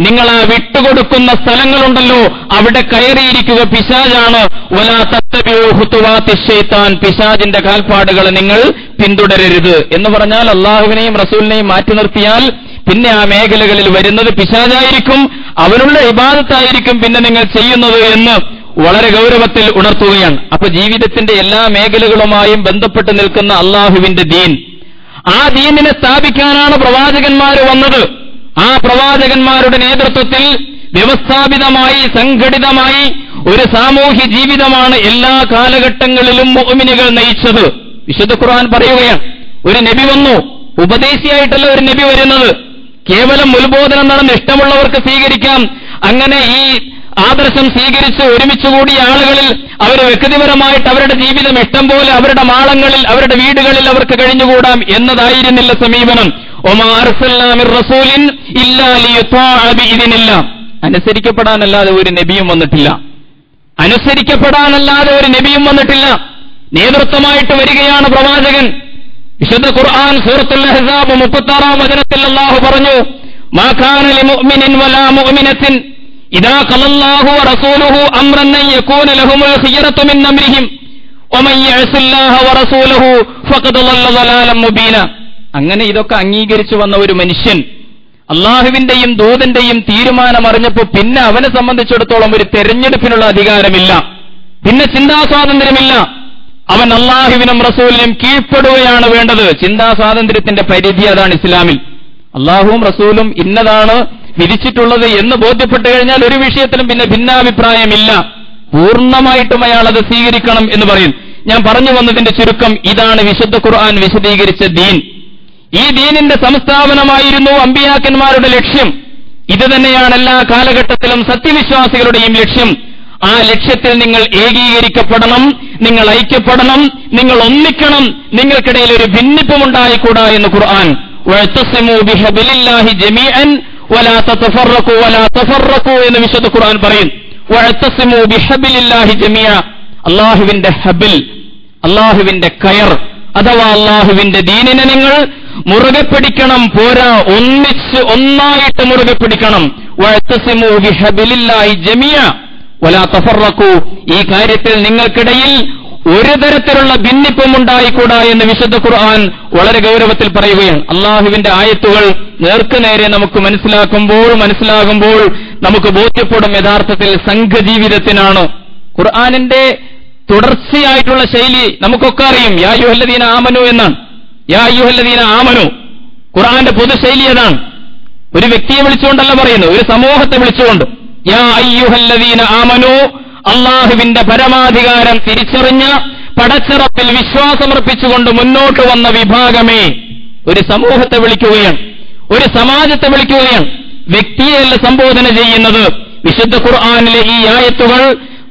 നിങ്ങൾ ആ വിട്ടുകൊടുക്കുന്ന സ്ഥലങ്ങളുണ്ടല്ലോ അവിടെ കയറിയിരിക്കുക പിശാചാണ്. വലാ തത്തബിഉ ഖുതുവാതി ശൈത്താൻ, പിശാചിന്റെ കാൽപ്പാടുകൾ നിങ്ങൾ പിന്തുടരരുത് എന്ന് പറഞ്ഞാൽ അള്ളാഹുവിനെയും റസൂലിനെയും മാറ്റി നിർത്തിയാൽ പിന്നെ ആ മേഖലകളിൽ വരുന്നത് പിശാചായിരിക്കും, അവനുള്ള ഇബാദത്തായിരിക്കും പിന്നെ നിങ്ങൾ ചെയ്യുന്നത് എന്ന് വളരെ ഗൗരവത്തിൽ ഉണർത്തുകയാണ്. അപ്പൊ ജീവിതത്തിന്റെ എല്ലാ മേഖലകളുമായും ബന്ധപ്പെട്ട് നിൽക്കുന്ന അള്ളാഹുവിന്റെ ദീൻ, ആ ദീനിനെ സ്ഥാപിക്കാനാണ് പ്രവാചകന്മാർ വന്നത്. ആ പ്രവാചകന്മാരുടെ നേതൃത്വത്തിൽ വ്യവസ്ഥാപിതമായി സംഘടിതമായി ഒരു സാമൂഹ്യ ജീവിതമാണ് എല്ലാ കാലഘട്ടങ്ങളിലും മുഅ്മിനുകൾ നയിച്ചത്. വിശുദ്ധ ഖുർആൻ പറയുകയാണ്, ഒരു നബി വന്നു, ഉപദേശിയായിട്ടല്ല ഒരു നബി വരുന്നത്, കേവലം ഉത്ബോധനം നടന്ന് ഇഷ്ടമുള്ളവർക്ക് സ്വീകരിക്കാം. അങ്ങനെ ഈ ആദർശം സ്വീകരിച്ച് ഒരുമിച്ചുകൂടിയ ആളുകളിൽ അവർ വ്യക്തിപരമായിട്ട് അവരുടെ ജീവിതം ഇഷ്ടം പോലെ അവരുടെ മാളങ്ങളിൽ അവരുടെ വീടുകളിൽ അവർക്ക് കഴിഞ്ഞുകൂടാം എന്നതായിരുന്നില്ല സമീപനം. ഒമാ അർസൽനാ മിർ റസൂലിൻ ഇല്ലാ ലിയുത്വാഅ ബിഇദ്നില്ലാ. അനുസരിക്കപ്പെടാനല്ലാതെ ഒരു നബിയും വന്നിട്ടില്ല. അനുസരിക്കപ്പെടാനല്ലാതെ ഒരു നബിയും വന്നിട്ടില്ല. നേതൃത്വമായിട്ട് വരികയാണ് പ്രവാചകൻ. വിശുദ്ധ ഖുർആൻ സൂറത്തുൽ അഹ്സാബ് 36-ാം വചനത്തിൽ അല്ലാഹു പറഞ്ഞു, മാ കാന ലിമുഅ്മിനിൻ വലാ മുഅ്മിനത്തിൻ ഇദാ ഖലല്ലാഹു വറസൂലുഹു അംറൻ അൻ യകൂന ലഹുമുൽ ഖിയറതു മിൻ അംരിഹിം വമൻ യഅസില്ലാഹ വറസൂലഹു ഫഖദ് ളല്ല ളലാലൻ മുബീന. അങ്ങനെ ഇതൊക്കെ അംഗീകരിച്ചു വന്ന ഒരു മനുഷ്യൻ അള്ളാഹുവിന്റെയും ദൂതന്റെയും തീരുമാനം അറിഞ്ഞപ്പോൾ പിന്നെ അവനെ സംബന്ധിച്ചിടത്തോളം ഒരു തെരഞ്ഞെടുപ്പിനുള്ള അധികാരമില്ല, പിന്നെ ചിന്താസ്വാതന്ത്ര്യമില്ല. അവൻ അള്ളാഹുവിനും റസൂലിനും കീഴ്പ്പെടുകയാണ് വേണ്ടത്. ചിന്താസ്വാതന്ത്ര്യത്തിന്റെ പരിധി അതാണ് ഇസ്ലാമിൽ. അള്ളാഹുവും റസൂലും ഇന്നതാണ് വിധിച്ചിട്ടുള്ളത് എന്ന് ബോധ്യപ്പെട്ടു കഴിഞ്ഞാൽ ഒരു വിഷയത്തിലും പിന്നെ ഭിന്നാഭിപ്രായമില്ല, പൂർണ്ണമായിട്ടും അയാൾ അത് സ്വീകരിക്കണം എന്ന് പറയും. ഞാൻ പറഞ്ഞു വന്നതിന്റെ ചുരുക്കം ഇതാണ് വിശുദ്ധ ഖുർആൻ വിശദീകരിച്ച ദീൻ. ഈ ദീനിന്റെ സംസ്ഥാപനമായിരുന്നു അമ്പിയാക്കന്മാരുടെ ലക്ഷ്യം. ഇത് തന്നെയാണ് എല്ലാ കാലഘട്ടത്തിലും സത്യവിശ്വാസികളുടെയും ലക്ഷ്യം. ആ ലക്ഷ്യത്തിൽ നിങ്ങൾ ഏകീകരിക്കപ്പെടണം, നിങ്ങൾ ഐക്യപ്പെടണം, നിങ്ങൾ ഒന്നിക്കണം, നിങ്ങൾക്കിടയിൽ ഒരു ഭിന്നിപ്പുമുണ്ടായിക്കൂടാ എന്ന് ഖുർആൻ. വഅ്തസിമൂ ബിഹബ്ലില്ലാഹി ജമീഅൻ വലാ തതഫറഖൂ വലാ തഫറഖൂ എന്ന് വിശുദ്ധ ഖുർആൻ പറയും. വഅ്തസിമൂ ബിഹബ്ലില്ലാഹി ജമീഅ, അല്ലാഹുവിന്റെ ഹബിൽ, അല്ലാഹുവിന്റെ കയർ അഥവാ അല്ലാഹുവിന്റെ ദീനിനെ നിങ്ങൾ മുറുകെ പിടിക്കണം. പോരാ, ഒന്നായിട്ട് മുറുകെ പിടിക്കണം. വഅ്തസിമൂ ബിഹബ്ലില്ലാഹി ജമീഅ വലാ തഫറഖൂ, ഈ കാര്യത്തിൽ നിങ്ങൾക്കിടയിൽ ഒരു തരത്തിലുള്ള ഭിന്നിപ്പുമുണ്ടായിക്കൂടാ എന്ന് വിശുദ്ധ ഖുർആൻ വളരെ ഗൗരവത്തിൽ പറയുകയാണ്. അള്ളാഹുവിന്റെ ആയത്തുകൾ നേർക്കുനേരെ നമുക്ക് മനസ്സിലാകുമ്പോൾ നമുക്ക് ബോധ്യപ്പെടും യഥാർത്ഥത്തിൽ സംഘജീവിതത്തിനാണ്. ഖുർആനിന്റെ തുടർച്ചയായിട്ടുള്ള ശൈലി നമുക്കൊക്കെ അറിയും. യാ അയ്യുഹല്ലദീന ആമനു എന്നാണ്. യാ അയ്യുഹല്ലദീന ആമനു ഖുർആന്റെ പൊതുശൈലി അതാണ്. ഒരു വ്യക്തിയെ വിളിച്ചുകൊണ്ടല്ല പറയുന്നത്, ഒരു സമൂഹത്തെ വിളിച്ചുകൊണ്ട്. യാ അയ്യുഹല്ലദീന ആമനു, അള്ളാഹുവിന്റെ പരമാധികാരം തിരിച്ചറിഞ്ഞ പടച്ചിറപ്പിൽ വിശ്വാസമർപ്പിച്ചുകൊണ്ട് മുന്നോട്ട് വന്ന വിഭാഗമേ, ഒരു സമൂഹത്തെ വിളിക്കുകയാണ്, ഒരു സമാജത്തെ വിളിക്കുകയാണ്, വ്യക്തിയെയല്ല സംബോധന ചെയ്യുന്നത്. വിശുദ്ധ ഖുർആനിലെ ഈ ആയത്തുകൾ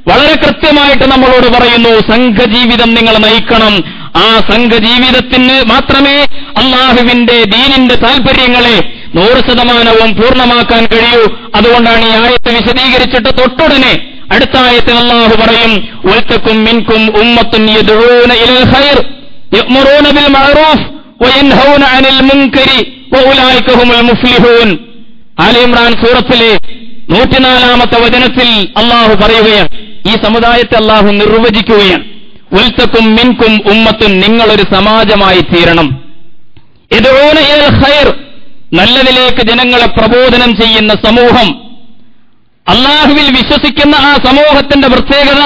വളരെ കൃത്യമായിട്ട് നമ്മളോട് പറയുന്നു, സംഘജീവിതം നിങ്ങൾ നയിക്കണം. ആ സംഘജീവിതത്തിന് മാത്രമേ അള്ളാഹുവിന്റെ ദീനിന്റെ താൽപര്യങ്ങളെ 100% പൂർണ്ണമാക്കാൻ കഴിയൂ. അതുകൊണ്ടാണ് ഈ ആയത്ത് വിശദീകരിച്ചിട്ട് തൊട്ടുടനെ അടുത്ത ആയത്തിൽ അല്ലാഹു പറയും, വൽതകും മിൻകും ഉമ്മത്തുൻ യദ്ഊന ഇലൽ ഖൈർ യഅ്മുറൂന ബിൽ മഅറൂഫ് വയൻഹൗന അനിൽ മുൻകരി വഉലൈക ഹുമുൽ മുഫ്ലിഹൂൻ. ആല ഇംറാൻ സൂറത്തിലെ 104-ാമത്തെ വചനത്തിൽ അല്ലാഹു പറയുകയാണ്, ഈ സമുദായത്തെ അല്ലാഹു നിർവചിക്കുകയാണ്. വൽതകും മിൻകും ഉമ്മത്തുൻ, നിങ്ങളൊരു സമാജമായി തീരണം. യദ്ഊന ഇലൽ ഖൈർ, നല്ലതിലേക്ക് ജനങ്ങളെ പ്രബോധനം ചെയ്യുന്ന സമൂഹം. അള്ളാഹുവിൽ വിശ്വസിക്കുന്ന ആ സമൂഹത്തിന്റെ പ്രത്യേകത,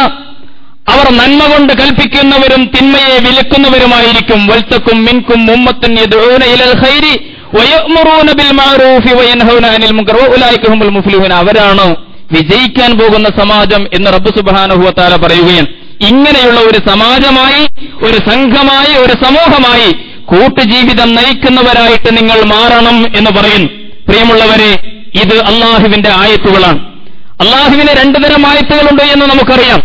അവർ നന്മ കൊണ്ട് കൽപ്പിക്കുന്നവരും തിന്മയെ വിലക്കുന്നവരുമായിരിക്കും. വൽതകും മിൻകും ഉമ്മത്തുൻ യദ്ഊന ഇലൽ ഖൈരി വയഅ്മുറൂന ബിൽ മഅറൂഫി വയൻഹൗന അനിൽ മുൻകർ വഉലൈക ഹുമുൽ മുഫ്ലിഹൂൻ. അവരാണ് വിജയിക്കാൻ പോകുന്ന സമാജം എന്ന് റബ്ബ് സുബ്ഹാനഹു വ തആല പറയുകയാണ്. ഇങ്ങനെയുള്ള ഒരു സമാജമായി, ഒരു സംഘമായി, ഒരു സമൂഹമായി കൂട്ടുജീവിതം നയിക്കുന്നവരായിട്ട് നിങ്ങൾ മാറണം എന്ന് പറയുന്നു. പ്രിയമുള്ളവരെ, ഇത് അള്ളാഹുവിന്റെ ആയത്തുകളാണ്. അള്ളാഹുവിന് രണ്ടു തരം ആയത്തുകളുണ്ട് എന്ന് നമുക്കറിയാം.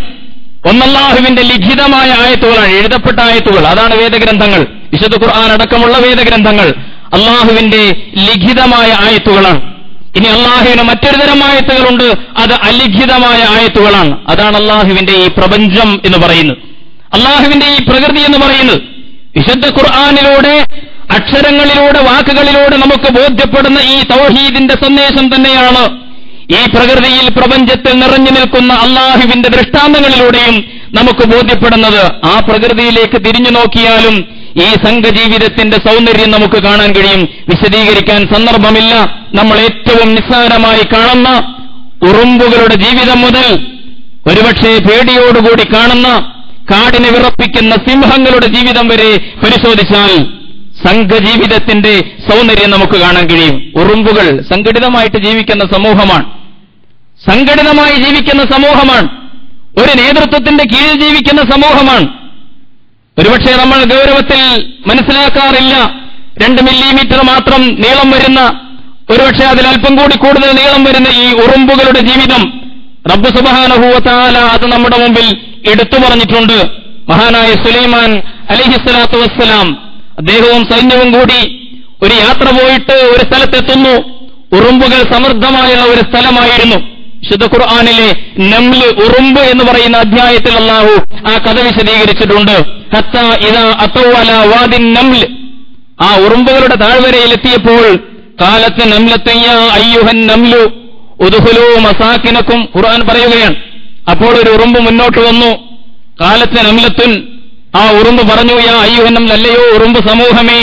ഒന്നല്ലാഹുവിന്റെ ലിഖിതമായ ആയത്തുകളാണ്, എഴുതപ്പെട്ട ആയത്തുകൾ, അതാണ് വേദഗ്രന്ഥങ്ങൾ. വിശുദ്ധ ഖുർആൻ അടക്കമുള്ള വേദഗ്രന്ഥങ്ങൾ അള്ളാഹുവിന്റെ ലിഖിതമായ ആയത്തുകളാണ്. ഇനി അള്ളാഹുവിന് മറ്റൊരു തരം ആയത്തുകളുണ്ട്, അത് അലിഖിതമായ ആയത്തുകളാണ്. അതാണ് അള്ളാഹുവിന്റെ ഈ പ്രപഞ്ചം എന്ന് പറയുന്നത്, അള്ളാഹുവിന്റെ ഈ പ്രകൃതി എന്ന് പറയുന്നത്. വിശുദ്ധ ഖുർആനിലൂടെ, അക്ഷരങ്ങളിലൂടെ, വാക്കുകളിലൂടെ നമുക്ക് ബോധ്യപ്പെടുന്ന ഈ തൗഹീദിന്റെ സന്ദേശം തന്നെയാണ് ഈ പ്രകൃതിയിൽ, പ്രപഞ്ചത്തിൽ നിറഞ്ഞു നിൽക്കുന്ന അള്ളാഹുവിന്റെ ദൃഷ്ടാന്തങ്ങളിലൂടെയും നമുക്ക് ബോധ്യപ്പെടുന്നത്. ആ പ്രകൃതിയിലേക്ക് തിരിഞ്ഞു നോക്കിയാലും ഈ സംഘജീവിതത്തിന്റെ സൗന്ദര്യം നമുക്ക് കാണാൻ കഴിയും. വിശദീകരിക്കാൻ സന്ദർഭമില്ല. നമ്മൾ ഏറ്റവും നിസ്സാരമായി കാണുന്ന ഉറുമ്പുകളുടെ ജീവിതം മുതൽ ഒരുപക്ഷെ പേടിയോടുകൂടി കാണുന്ന കാടിനെ വിറപ്പിക്കുന്ന സിംഹങ്ങളുടെ ജീവിതം വരെ പരിശോധിച്ചാൽ സംഘജീവിതത്തിന്റെ സൗന്ദര്യം നമുക്ക് കാണാൻ കഴിയും. ഉറുമ്പുകൾ സംഘടിതമായിട്ട് ജീവിക്കുന്ന സമൂഹമാണ്, സംഘടിതമായി ജീവിക്കുന്ന സമൂഹമാണ്, ഒരു നേതൃത്വത്തിന്റെ കീഴിൽ ജീവിക്കുന്ന സമൂഹമാണ്. ഒരുപക്ഷെ നമ്മൾ ഗൗരവത്തിൽ മനസ്സിലാക്കാറില്ല. 2 മില്ലിമീറ്റർ മാത്രം നീളം വരുന്ന, ഒരുപക്ഷെ അതിലൽപ്പം കൂടി കൂടുതൽ നീളം വരുന്ന ഈ ഉറുമ്പുകളുടെ ജീവിതം റബ്ബ് സുബ്ഹാനഹു വ തആല അത് നമ്മുടെ മുമ്പിൽ എടുത്തു പറഞ്ഞിട്ടുണ്ട്. മഹാനായ സുലൈമാൻ അലൈഹിസ്സലാത്തു വസ്സലാം അദ്ദേഹവും സൈന്യവും കൂടി ഒരു യാത്ര പോയിട്ട് ഒരു സ്ഥലത്തെത്തുന്നു. ഉറുമ്പുകൾ സമൃദ്ധമായ ഒരു സ്ഥലമായിരുന്നു. വിശുദ്ധ ഖുർആനിലെ നംല്, ഉറുമ്പ് എന്ന് പറയുന്ന അധ്യായത്തിൽ അല്ലാഹു ആ കഥ വിശദീകരിച്ചിട്ടുണ്ട്. ഹത്താ ഇദാ അതൗ അലാ വാദിൻ നംല്, ആ ഉറുമ്പുകളുടെ താഴ്വരയിലെത്തിയപ്പോൾ ഖാലത്ത് നംലത്തു യാ അയ്യുഹൻ നംലു ഉദ്ഖുലൂ മസാകിനകും, ഖുർആൻ പറയുകയാണ്. അപ്പോൾ ഒരു ഉറുമ്പ് മുന്നോട്ട് വന്നു. ഖാലത്ത് നംലത്തുൻ, ആ ഉറുമ്പ് പറഞ്ഞു, യാ അയ്യുഹൻ നംൽ, അല്ലയോ ഉറുമ്പ് സമൂഹമേ,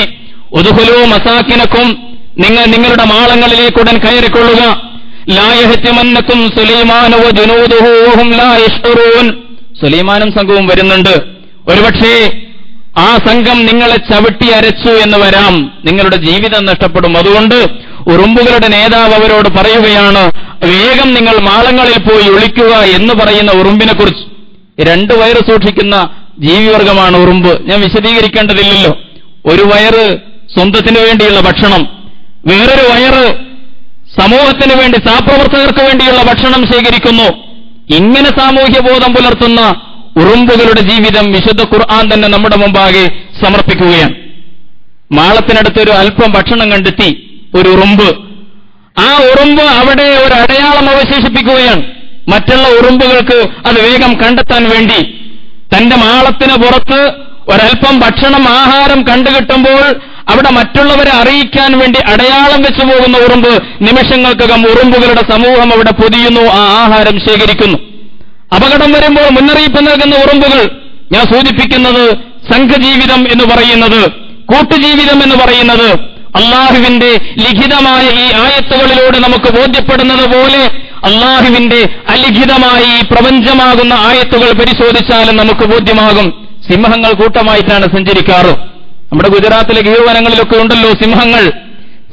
ഉദ്ഖുലൂ മസാകിനകും, നിങ്ങൾ നിങ്ങളുടെ മാളങ്ങളിലേക്കുടൻ കയറിക്കൊള്ളുക. ലാ യഹ്തിമന്നകും സുലൈമാനു വജുനൂദുഹു വഹും ലാ യശ്ഉറൂൻ, സുലൈമാനും സംഘവും വരുന്നുണ്ട്. ഒരുപക്ഷേ ആ സംഘം നിങ്ങളെ ചവിട്ടി അരച്ചു എന്ന് വരാം, നിങ്ങളുടെ ജീവിതം നഷ്ടപ്പെടും. അതുകൊണ്ട് ഉറുമ്പുകളുടെ നേതാവ് അവരോട് പറയുകയാണ്, വേഗം നിങ്ങൾ മാളങ്ങളിൽ പോയി ഒളിക്കുക എന്ന് പറയുന്ന ഉറുമ്പിനെ കുറിച്ച്. 2 വയറ് സൂക്ഷിക്കുന്ന ജീവിവർഗമാണ് ഉറുമ്പ്. ഞാൻ വിശദീകരിക്കേണ്ടതില്ലല്ലോ. ഒരു വയറ് സ്വന്തത്തിന് വേണ്ടിയുള്ള ഭക്ഷണം, വേറൊരു വയറ് സമൂഹത്തിന് വേണ്ടി, സഹപ്രവർത്തകർക്ക് വേണ്ടിയുള്ള ഭക്ഷണം ശേഖരിക്കുന്നു. ഇങ്ങനെ സാമൂഹ്യ ബോധം പുലർത്തുന്ന ഉറുമ്പുകളുടെ ജീവിതം വിശുദ്ധ ഖുർആൻ തന്നെ നമ്മുടെ മുമ്പാകെ സമർപ്പിക്കുകയാണ്. മാളത്തിനടുത്തൊരു അല്പം ഭക്ഷണം കണ്ടെത്തി ഒരു ഉറുമ്പ്. ആ ഉറുമ്പ് അവിടെ ഒരു അടയാളം അവശേഷിപ്പിക്കുകയാണ്. മറ്റുള്ള ഉറുമ്പുകൾക്ക് അത് വേഗം കണ്ടെത്താൻ വേണ്ടി തന്റെ മാളത്തിന് പുറത്ത് ഒരൽപ്പം ഭക്ഷണം, ആഹാരം കണ്ടുകിട്ടുമ്പോൾ അവിടെ മറ്റുള്ളവരെ അറിയിക്കാൻ വേണ്ടി അടയാളം വെച്ചു പോകുന്ന ഉറുമ്പ് നിമിഷങ്ങൾക്കകം ഉറുമ്പുകളുടെ സമൂഹം അവിടെ പൊതിയുന്നു, ആ ആഹാരം ശേഖരിക്കുന്നു. അപകടം വരുമ്പോൾ മുന്നറിയിപ്പ് നൽകുന്ന ഉറുമ്പുകൾ. ഞാൻ സൂചിപ്പിക്കുന്നത് സംഘജീവിതം എന്ന് പറയുന്നത്, കൂട്ടുജീവിതം എന്ന് പറയുന്നത് അള്ളാഹുവിന്റെ ലിഖിതമായ ഈ ആയത്തുകളിലൂടെ നമുക്ക് ബോധ്യപ്പെടുന്നത് പോലെ അള്ളാഹുവിന്റെ അലിഖിതമായ ഈ പ്രപഞ്ചമാകുന്ന ആയത്തുകൾ പരിശോധിച്ചാലും നമുക്ക് ബോധ്യമാകും. സിംഹങ്ങൾ കൂട്ടമായിട്ടാണ് സഞ്ചരിക്കാറ്. നമ്മുടെ ഗുജറാത്തിലെ ഗീർവനങ്ങളിലൊക്കെ ഉണ്ടല്ലോ സിംഹങ്ങൾ.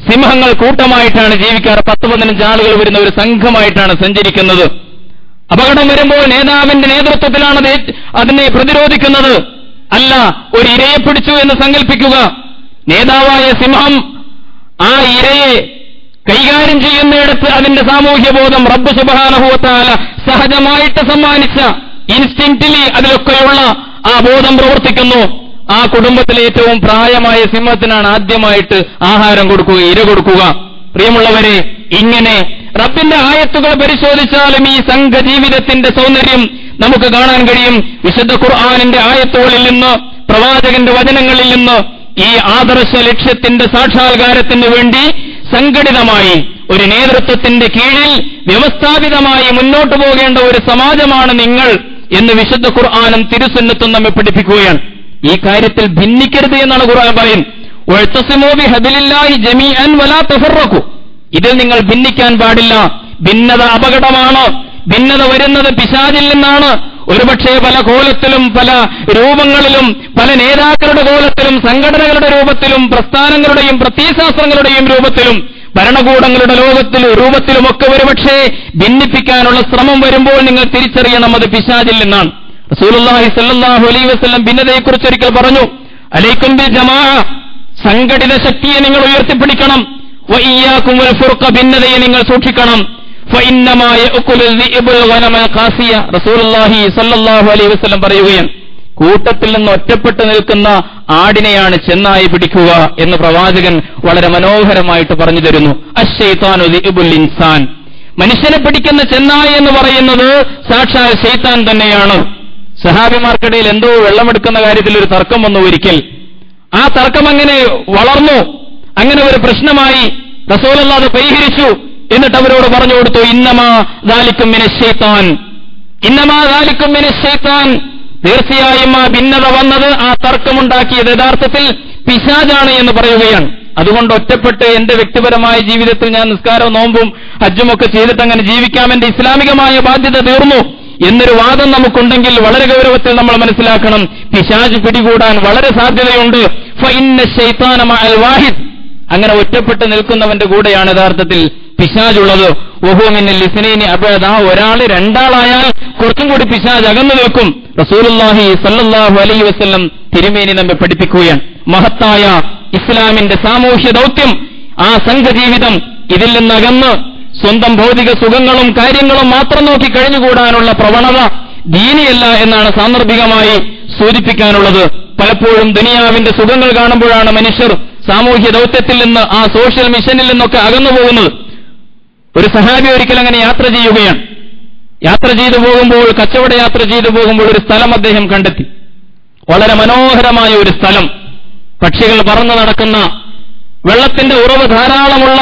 സിംഹങ്ങൾ കൂട്ടമായിട്ടാണ് ജീവിക്കാറ്. 10-15 ആളുകൾ വരുന്ന ഒരു സംഘമായിട്ടാണ് സഞ്ചരിക്കുന്നത്. അപകടം വരുമ്പോൾ നേതാവിന്റെ നേതൃത്വത്തിലാണ് അതിനെ പ്രതിരോധിക്കുന്നത്. അല്ല, ഒരു ഇരയെ പിടിച്ചു എന്ന് സങ്കല്പിക്കുക. നേതാവായ സിംഹം ആ ഇരയെ കൈകാര്യം ചെയ്യുന്നിടത്ത് അതിന്റെ സാമൂഹ്യ ബോധം റബ്ബ് സുബ്ഹാനഹു വ തആല സഹജമായിട്ട് സമ്മാനിച്ച ഇൻസ്റ്റിങ്ക്റ്റിലി അതിലൊക്കെയുള്ള ആ ബോധം പ്രവർത്തിക്കുന്നു. ആ കുടുംബത്തിലെ ഏറ്റവും പ്രായമായ സിംഹത്തിനാണ് ആദ്യമായിട്ട് ആഹാരം കൊടുക്കുക, ഇര കൊടുക്കുക. പ്രിയമുള്ളവരെ, ഇങ്ങനെ റബ്ബിന്റെ ആയത്തുകൾ പരിശോധിച്ചാലും ഈ സംഘജീവിതത്തിന്റെ സൗന്ദര്യം നമുക്ക് കാണാൻ കഴിയും. വിശുദ്ധ ഖുർആനിന്റെ ആയത്തുകളിൽ നിന്ന്, പ്രവാചകന്റെ വചനങ്ങളിൽ നിന്ന് ഈ ആദർശ ലക്ഷ്യത്തിന്റെ സാക്ഷാത്കാരത്തിന് വേണ്ടി സംഘടിതമായി ഒരു നേതൃത്വത്തിന്റെ കീഴിൽ വ്യവസ്ഥാപിതമായി മുന്നോട്ടു പോകേണ്ട ഒരു സമാജമാണ് നിങ്ങൾ എന്ന് വിശുദ്ധ ഖുർആനും തിരുസുന്നത്തും നമ്മെ പഠിപ്പിക്കുകയാണ്. ഈ കാര്യത്തിൽ ഭിന്നിക്കരുത് എന്നാണ് ഖുർആൻ പറയുന്നത്. വഅ്തസിമൂ ബിഹബ്ലില്ലാഹി ജമീഅൻ വലാ തഫറഖു, ഇതിൽ നിങ്ങൾ ഭിന്നിക്കാൻ പാടില്ല. ഭിന്നത അപകടമാണ്. ഭിന്നത വരുന്നത് പിശാചിൽ നിന്നാണ്. ഒരുപക്ഷെ പല കോലത്തിലും, പല രൂപങ്ങളിലും, പല നേതാക്കളുടെ കോലത്തിലും, സംഘടനകളുടെ രൂപത്തിലും, പ്രസ്ഥാനങ്ങളുടെയും പ്രത്യയശാസ്ത്രങ്ങളുടെയും രൂപത്തിലും, ഭരണകൂടങ്ങളുടെ രൂപത്തിലുമൊക്കെ ഒരുപക്ഷെ ഭിന്നിപ്പിക്കാനുള്ള ശ്രമം വരുമ്പോൾ നിങ്ങൾ തിരിച്ചറിയണം, അത് പിശാചിൽ നിന്നാണ്. റസൂലുള്ളാഹി സ്വല്ലല്ലാഹു അലൈഹി വസല്ലം ഭിന്നതയെക്കുറിച്ച് ഒരിക്കൽ പറഞ്ഞു, അലൈക്കും ബിൽ ജമാഅ, സംഘടിത ശക്തിയെ നിങ്ങൾ ഉയർത്തിപ്പിടിക്കണം. വഇയ്യാകും വൽ ഫുർഖ, ഭിന്നതയെ നിങ്ങൾ സൂക്ഷിക്കണം. ഫഇന്നമാ യഅകുലു ദിഅബുൽ ഗനമൽ ഖാസിയ, റസൂലുള്ളാഹി സ്വല്ലല്ലാഹു അലൈഹി വസല്ലം പറയുകയാണ്, കൂട്ടത്തിൽ നിന്ന് ഒറ്റപ്പെട്ടു നിൽക്കുന്ന ആടിനെയാണ് ചെന്നായി പിടിക്കുക എന്ന് പ്രവാചകൻ വളരെ മനോഹരമായിട്ട് പറഞ്ഞു തരുന്നു. അശ്ശൈത്താനു ദിഅബുൽ ഇൻസാൻ, മനുഷ്യനെ പിടിക്കുന്ന ചെന്നായി എന്ന് പറയുന്നത് സാക്ഷാൽ ശൈത്താൻ തന്നെയാണ്. സഹാബിമാർക്കിടയിൽ എന്തോ വെള്ളമെടുക്കുന്ന കാര്യത്തിൽ ഒരു തർക്കം വന്നു ഒരിക്കൽ. ആ തർക്കം അങ്ങനെ വളർന്നു, അങ്ങനെ ഒരു പ്രശ്നമായി. റസൂലുള്ളാഹി അത് പരിഹരിച്ചു. എന്നിട്ട് അവരോട് പറഞ്ഞു കൊടുത്തു, ഇന്നമാ ദാലികും മിനശ് ശൈത്താൻ, ഇന്നമാ ദാലികും മിനശ് ശൈത്താൻ, തീർച്ചയായും ആ ഭിന്നത വന്നത്, ആ തർക്കമുണ്ടാക്കിയത് യഥാർത്ഥത്തിൽ പിശാചാണ് എന്ന് പറയുകയാണ്. അതുകൊണ്ട് ഒറ്റപ്പെട്ട് എന്റെ വ്യക്തിപരമായ ജീവിതത്തിൽ ഞാൻ നിസ്കാരവും നോമ്പും ഹജ്ജും ഒക്കെ ചെയ്തിട്ട് അങ്ങനെ ജീവിക്കാം, എന്റെ ഇസ്ലാമികമായ ബാധ്യത തീർന്നു എന്നൊരു വാദം നമുക്കുണ്ടെങ്കിൽ വളരെ ഗൗരവത്തിൽ നമ്മൾ മനസ്സിലാക്കണം, പിശാച് പിടികൂടാൻ വളരെ സാധ്യതയുണ്ട്. ഫഇന്ന ശൈത്താന മഅൽ വാഹിദ്, അങ്ങനെ ഒറ്റപ്പെട്ട് നിൽക്കുന്നവന്റെ കൂടെയാണ് യഥാർത്ഥത്തിൽ പിശാചുള്ളത്. വഹുവ മിനൽ ഇസ്നൈനി അബഅദ, ഒരാൾ രണ്ടാളായാൽ കുറച്ചും കൂടി പിശാച് അകന്നു നിൽക്കും. റസൂലുള്ളാഹി സ്വല്ലല്ലാഹു അലൈഹി വസല്ലം തിരുമേനി നമ്മെ പഠിപ്പിക്കുകയാണ്. മഹത്തായ ഇസ്ലാമിന്റെ സാമൂഹ്യ ദൗത്യം, ആ സംഘജീവിതം, ഇതിൽ നിന്നകന്ന് സ്വന്തം ഭൗതിക സുഖങ്ങളും കാര്യങ്ങളും മാത്രം നോക്കി കഴിഞ്ഞുകൂടാനുള്ള പ്രവണത ദീനിയല്ല എന്നാണ് സാന്ദർഭികമായി സൂചിപ്പിക്കാനുള്ളത്. പലപ്പോഴും ദുനിയാവിന്റെ സുഖങ്ങൾ കാണുമ്പോഴാണ് മനുഷ്യർ സാമൂഹ്യ ദൗത്യത്തിൽ നിന്ന്, ആ സോഷ്യൽ മിഷനിൽ നിന്നൊക്കെ അകന്നു പോകുന്നത്. ഒരു സഹാബി ഒരിക്കൽ അങ്ങനെ യാത്ര ചെയ്യുകയാണ്. യാത്ര ചെയ്തു പോകുമ്പോൾ, കച്ചവട യാത്ര ചെയ്തു പോകുമ്പോൾ ഒരു സ്ഥലം അദ്ദേഹം കണ്ടെത്തി. വളരെ മനോഹരമായ ഒരു സ്ഥലം, പക്ഷികൾ പറന്നു നടക്കുന്ന, വെള്ളത്തിന്റെ ഉറവ് ധാരാളമുള്ള,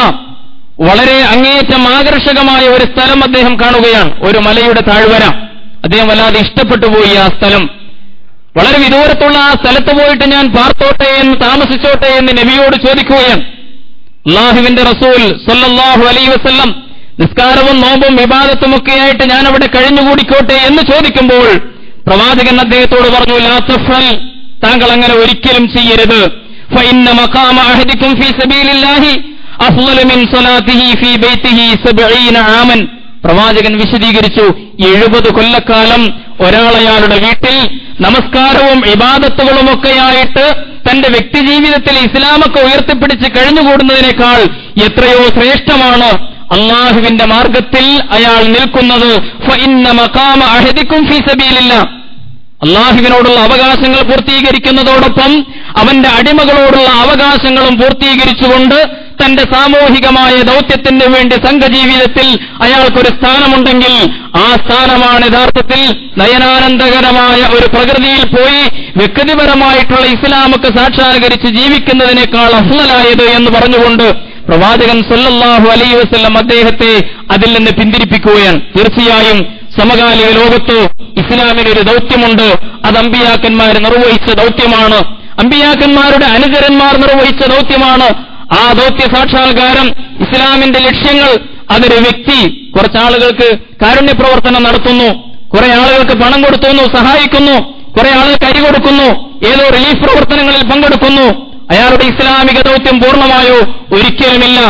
വളരെ അങ്ങേയറ്റം ആകർഷകമായ ഒരു സ്ഥലം അദ്ദേഹം കാണുകയാണ്. ഒരു മലയുടെ താഴ്വര. അദ്ദേഹം വല്ലാതെ ഇഷ്ടപ്പെട്ടു പോയി ആ സ്ഥലം. വളരെ വിദൂരത്തുള്ള ആ സ്ഥലത്ത് പോയിട്ട് ഞാൻ പാർത്തോട്ടെ എന്ന്, താമസിച്ചോട്ടെ എന്ന് നബിയോട് ചോദിക്കുകയാണ്. അല്ലാഹുവിന്റെ റസൂൽ സ്വല്ലല്ലാഹു അലൈഹി വസല്ലം നിസ്കാരവും നോമ്പും ഇബാദത്തുമൊക്കെയായിട്ട് ഞാൻ അവിടെ കഴിഞ്ഞുകൂടിക്കോട്ടെ എന്ന് ചോദിക്കുമ്പോൾ പ്രവാചകൻ അദ്ദേഹത്തോട് പറഞ്ഞു, ലാ തഫ്അൽ, താങ്കൾ അങ്ങനെ ഒരിക്കലും ചെയ്യരുത്. ഫഇന്ന മഖാമ അഹദികും ഫീ സബീലില്ലാഹി അഫ്ളലു മിൻ സ്വലാത്തിഹി ഫീ ബൈതിഹി 70 ആമൻ. പ്രവാചകൻ വിശദീകരിച്ചു, 70 കൊല്ലക്കാലം ഒരാളയാളുടെ വീട്ടിൽ നമസ്കാരവും ഇബാദത്തുകളുമൊക്കെയായിട്ട് തന്റെ വ്യക്തിജീവിതത്തിൽ ഇസ്ലാമൊക്കെ ഉയർത്തിപ്പിടിച്ച് കഴിഞ്ഞുകൂടുന്നതിനേക്കാൾ എത്രയോ ശ്രേഷ്ഠമാണ് അള്ളാഹുവിന്റെ മാർഗത്തിൽ അയാൾ നിൽക്കുന്നത്. ഫഇന്ന മഖാമ അഹദികും ഫീ സബീലില്ലാഹ്, അള്ളാഹുവിനോടുള്ള അവകാശങ്ങൾ പൂർത്തീകരിക്കുന്നതോടൊപ്പം അവന്റെ അടിമകളോടുള്ള അവകാശങ്ങളും പൂർത്തീകരിച്ചുകൊണ്ട് തന്റെ സാമൂഹികമായ ദൗത്യത്തിന് വേണ്ടി സംഘജീവിതത്തിൽ അയാൾക്കൊരു സ്ഥാനമുണ്ടെങ്കിൽ ആ സ്ഥാനമാണ് യഥാർത്ഥത്തിൽ നയനാനന്ദകരമായ ഒരു പ്രകൃതിയിൽ പോയി വ്യക്തിപരമായിട്ടുള്ള ഇസ്ലാമൊക്കെ സാക്ഷാത്കരിച്ച് ജീവിക്കുന്നതിനേക്കാൾ അഫ്ളലായത് എന്ന് പറഞ്ഞുകൊണ്ട് പ്രവാചകൻ സല്ലല്ലാഹു അലൈഹി വസല്ലം അദ്ദേഹത്തെ അതിൽ നിന്ന് പിന്തിരിപ്പിക്കുകയാണ്. തീർച്ചയായും സമകാലിക ലോകത്ത് ഇസ്ലാമിനൊരു ദൗത്യമുണ്ട്. അത് അമ്പിയാക്കന്മാർ നിർവഹിച്ച ദൗത്യമാണ്, അമ്പിയാക്കന്മാരുടെ അനുചരന്മാർ നിർവഹിച്ച ദൗത്യമാണ്. ആ ദൗത്യ സാക്ഷാത്കാരം, ഇസ്ലാമിന്റെ ലക്ഷ്യങ്ങൾ, അതൊരു വ്യക്തി കുറച്ചാളുകൾക്ക് കാരുണ്യ പ്രവർത്തനം നടത്തുന്നു, കുറെ ആളുകൾക്ക് പണം കൊടുക്കുന്നു, സഹായിക്കുന്നു, കുറെ ആളുകൾക്ക് അരി കൊടുക്കുന്നു, ഏതോ റിലീഫ് പ്രവർത്തനങ്ങളിൽ പങ്കെടുക്കുന്നു. അയാളുടെ ഇസ്ലാമിക ദൗത്യം പൂർണ്ണമായോ? ഒരിക്കലുമില്ല.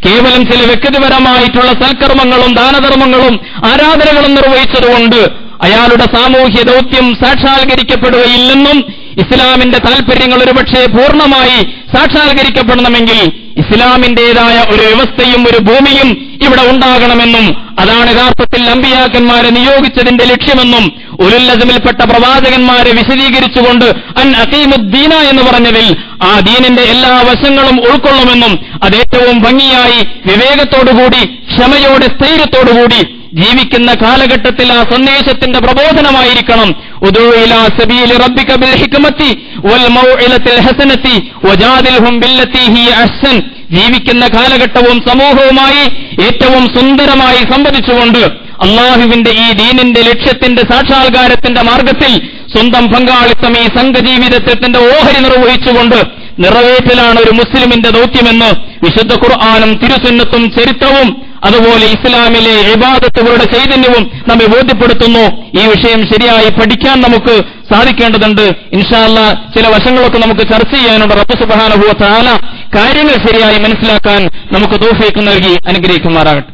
കേവലം ചില വ്യക്തിപരമായിട്ടുള്ള സൽക്കർമ്മങ്ങളും ദാനധർമ്മങ്ങളും ആരാധനകളും നിർവഹിച്ചതുകൊണ്ട് അയാളുടെ സാമൂഹ്യ ദൗത്യം സാക്ഷാത്കരിക്കപ്പെടുകയില്ലെന്നും ഇസ്ലാമിന്റെ താൽപര്യങ്ങൾ ഒരുപക്ഷെ പൂർണ്ണമായി സാക്ഷാത്കരിക്കപ്പെടണമെങ്കിൽ ഇസ്ലാമിന്റേതായ ഒരു വ്യവസ്ഥയും ഒരു ഭൂമിയും ഇവിടെ ഉണ്ടാകണമെന്നും അതാണ് യഥാർത്ഥത്തിൽ അമ്പിയാക്കന്മാരെ നിയോഗിച്ചതിന്റെ ലക്ഷ്യമെന്നും ഉലുൽ അസ്മിൽപ്പെട്ട പ്രവാചകന്മാരെ വിശദീകരിച്ചുകൊണ്ട് അൻ അഖീമുദ്ദീന എന്ന് പറഞ്ഞതിൽ ആ ദീനിന്റെ എല്ലാ വശങ്ങളും ഉൾക്കൊള്ളുമെന്നും അതേറ്റവും ഭംഗിയായി വിവേകത്തോടുകൂടി ക്ഷമയോടെ സ്ഥൈര്യത്തോടുകൂടി ജീവിക്കുന്ന കാലഘട്ടത്തിൽ ആ സന്ദേശത്തിന്റെ പ്രബോധനമായിരിക്കണം. ഉദൂ ഇലാ സബീലി റബ്ബിക ബിൽ ഹിക്മത്തി വൽ മൗഇലത്തിൽ ഹസനത്തി വജാദിൽഹും ബില്ലത്തി ഹിയ അഹ്സൻ. ജീവിക്കുന്ന കാലഘട്ടവും സമൂഹവുമായി ഏറ്റവും സുന്ദരമായി സംവദിച്ചുകൊണ്ട് അള്ളാഹുവിന്റെ ഈ ദീനിന്റെ ലക്ഷ്യത്തിന്റെ സാക്ഷാത്കാരത്തിന്റെ മാർഗത്തിൽ സ്വന്തം പങ്കാളിത്തം ഈ സംഘജീവിതത്തിന്റെ ഓഹരി നിർവഹിച്ചുകൊണ്ട് നിറവേറ്റലാണ് ഒരു മുസ്ലിമിന്റെ ദൗത്യമെന്ന് വിശുദ്ധ ഖുർആനും തിരുസുന്നത്തും ചരിത്രവും അതുപോലെ ഇസ്ലാമിലെ ഇബാദത്തുകളുടെ ചൈതന്യവും നമ്മെ ബോധ്യപ്പെടുത്തുന്നു. ഈ വിഷയം ശരിയായി പഠിക്കാൻ നമുക്ക് സാധിക്കേണ്ടതുണ്ട്. ഇൻഷാ അല്ലാഹ് ചില വശങ്ങളൊക്കെ നമുക്ക് ചർച്ച ചെയ്യാനുണ്ട്. റബ്ബ് സുബ്ഹാനഹു വ തആല കാര്യങ്ങൾ ശരിയായി മനസ്സിലാക്കാൻ നമുക്ക് തൗഫീഖ് നൽകി അനുഗ്രഹിക്കുമാറാകട്ടെ.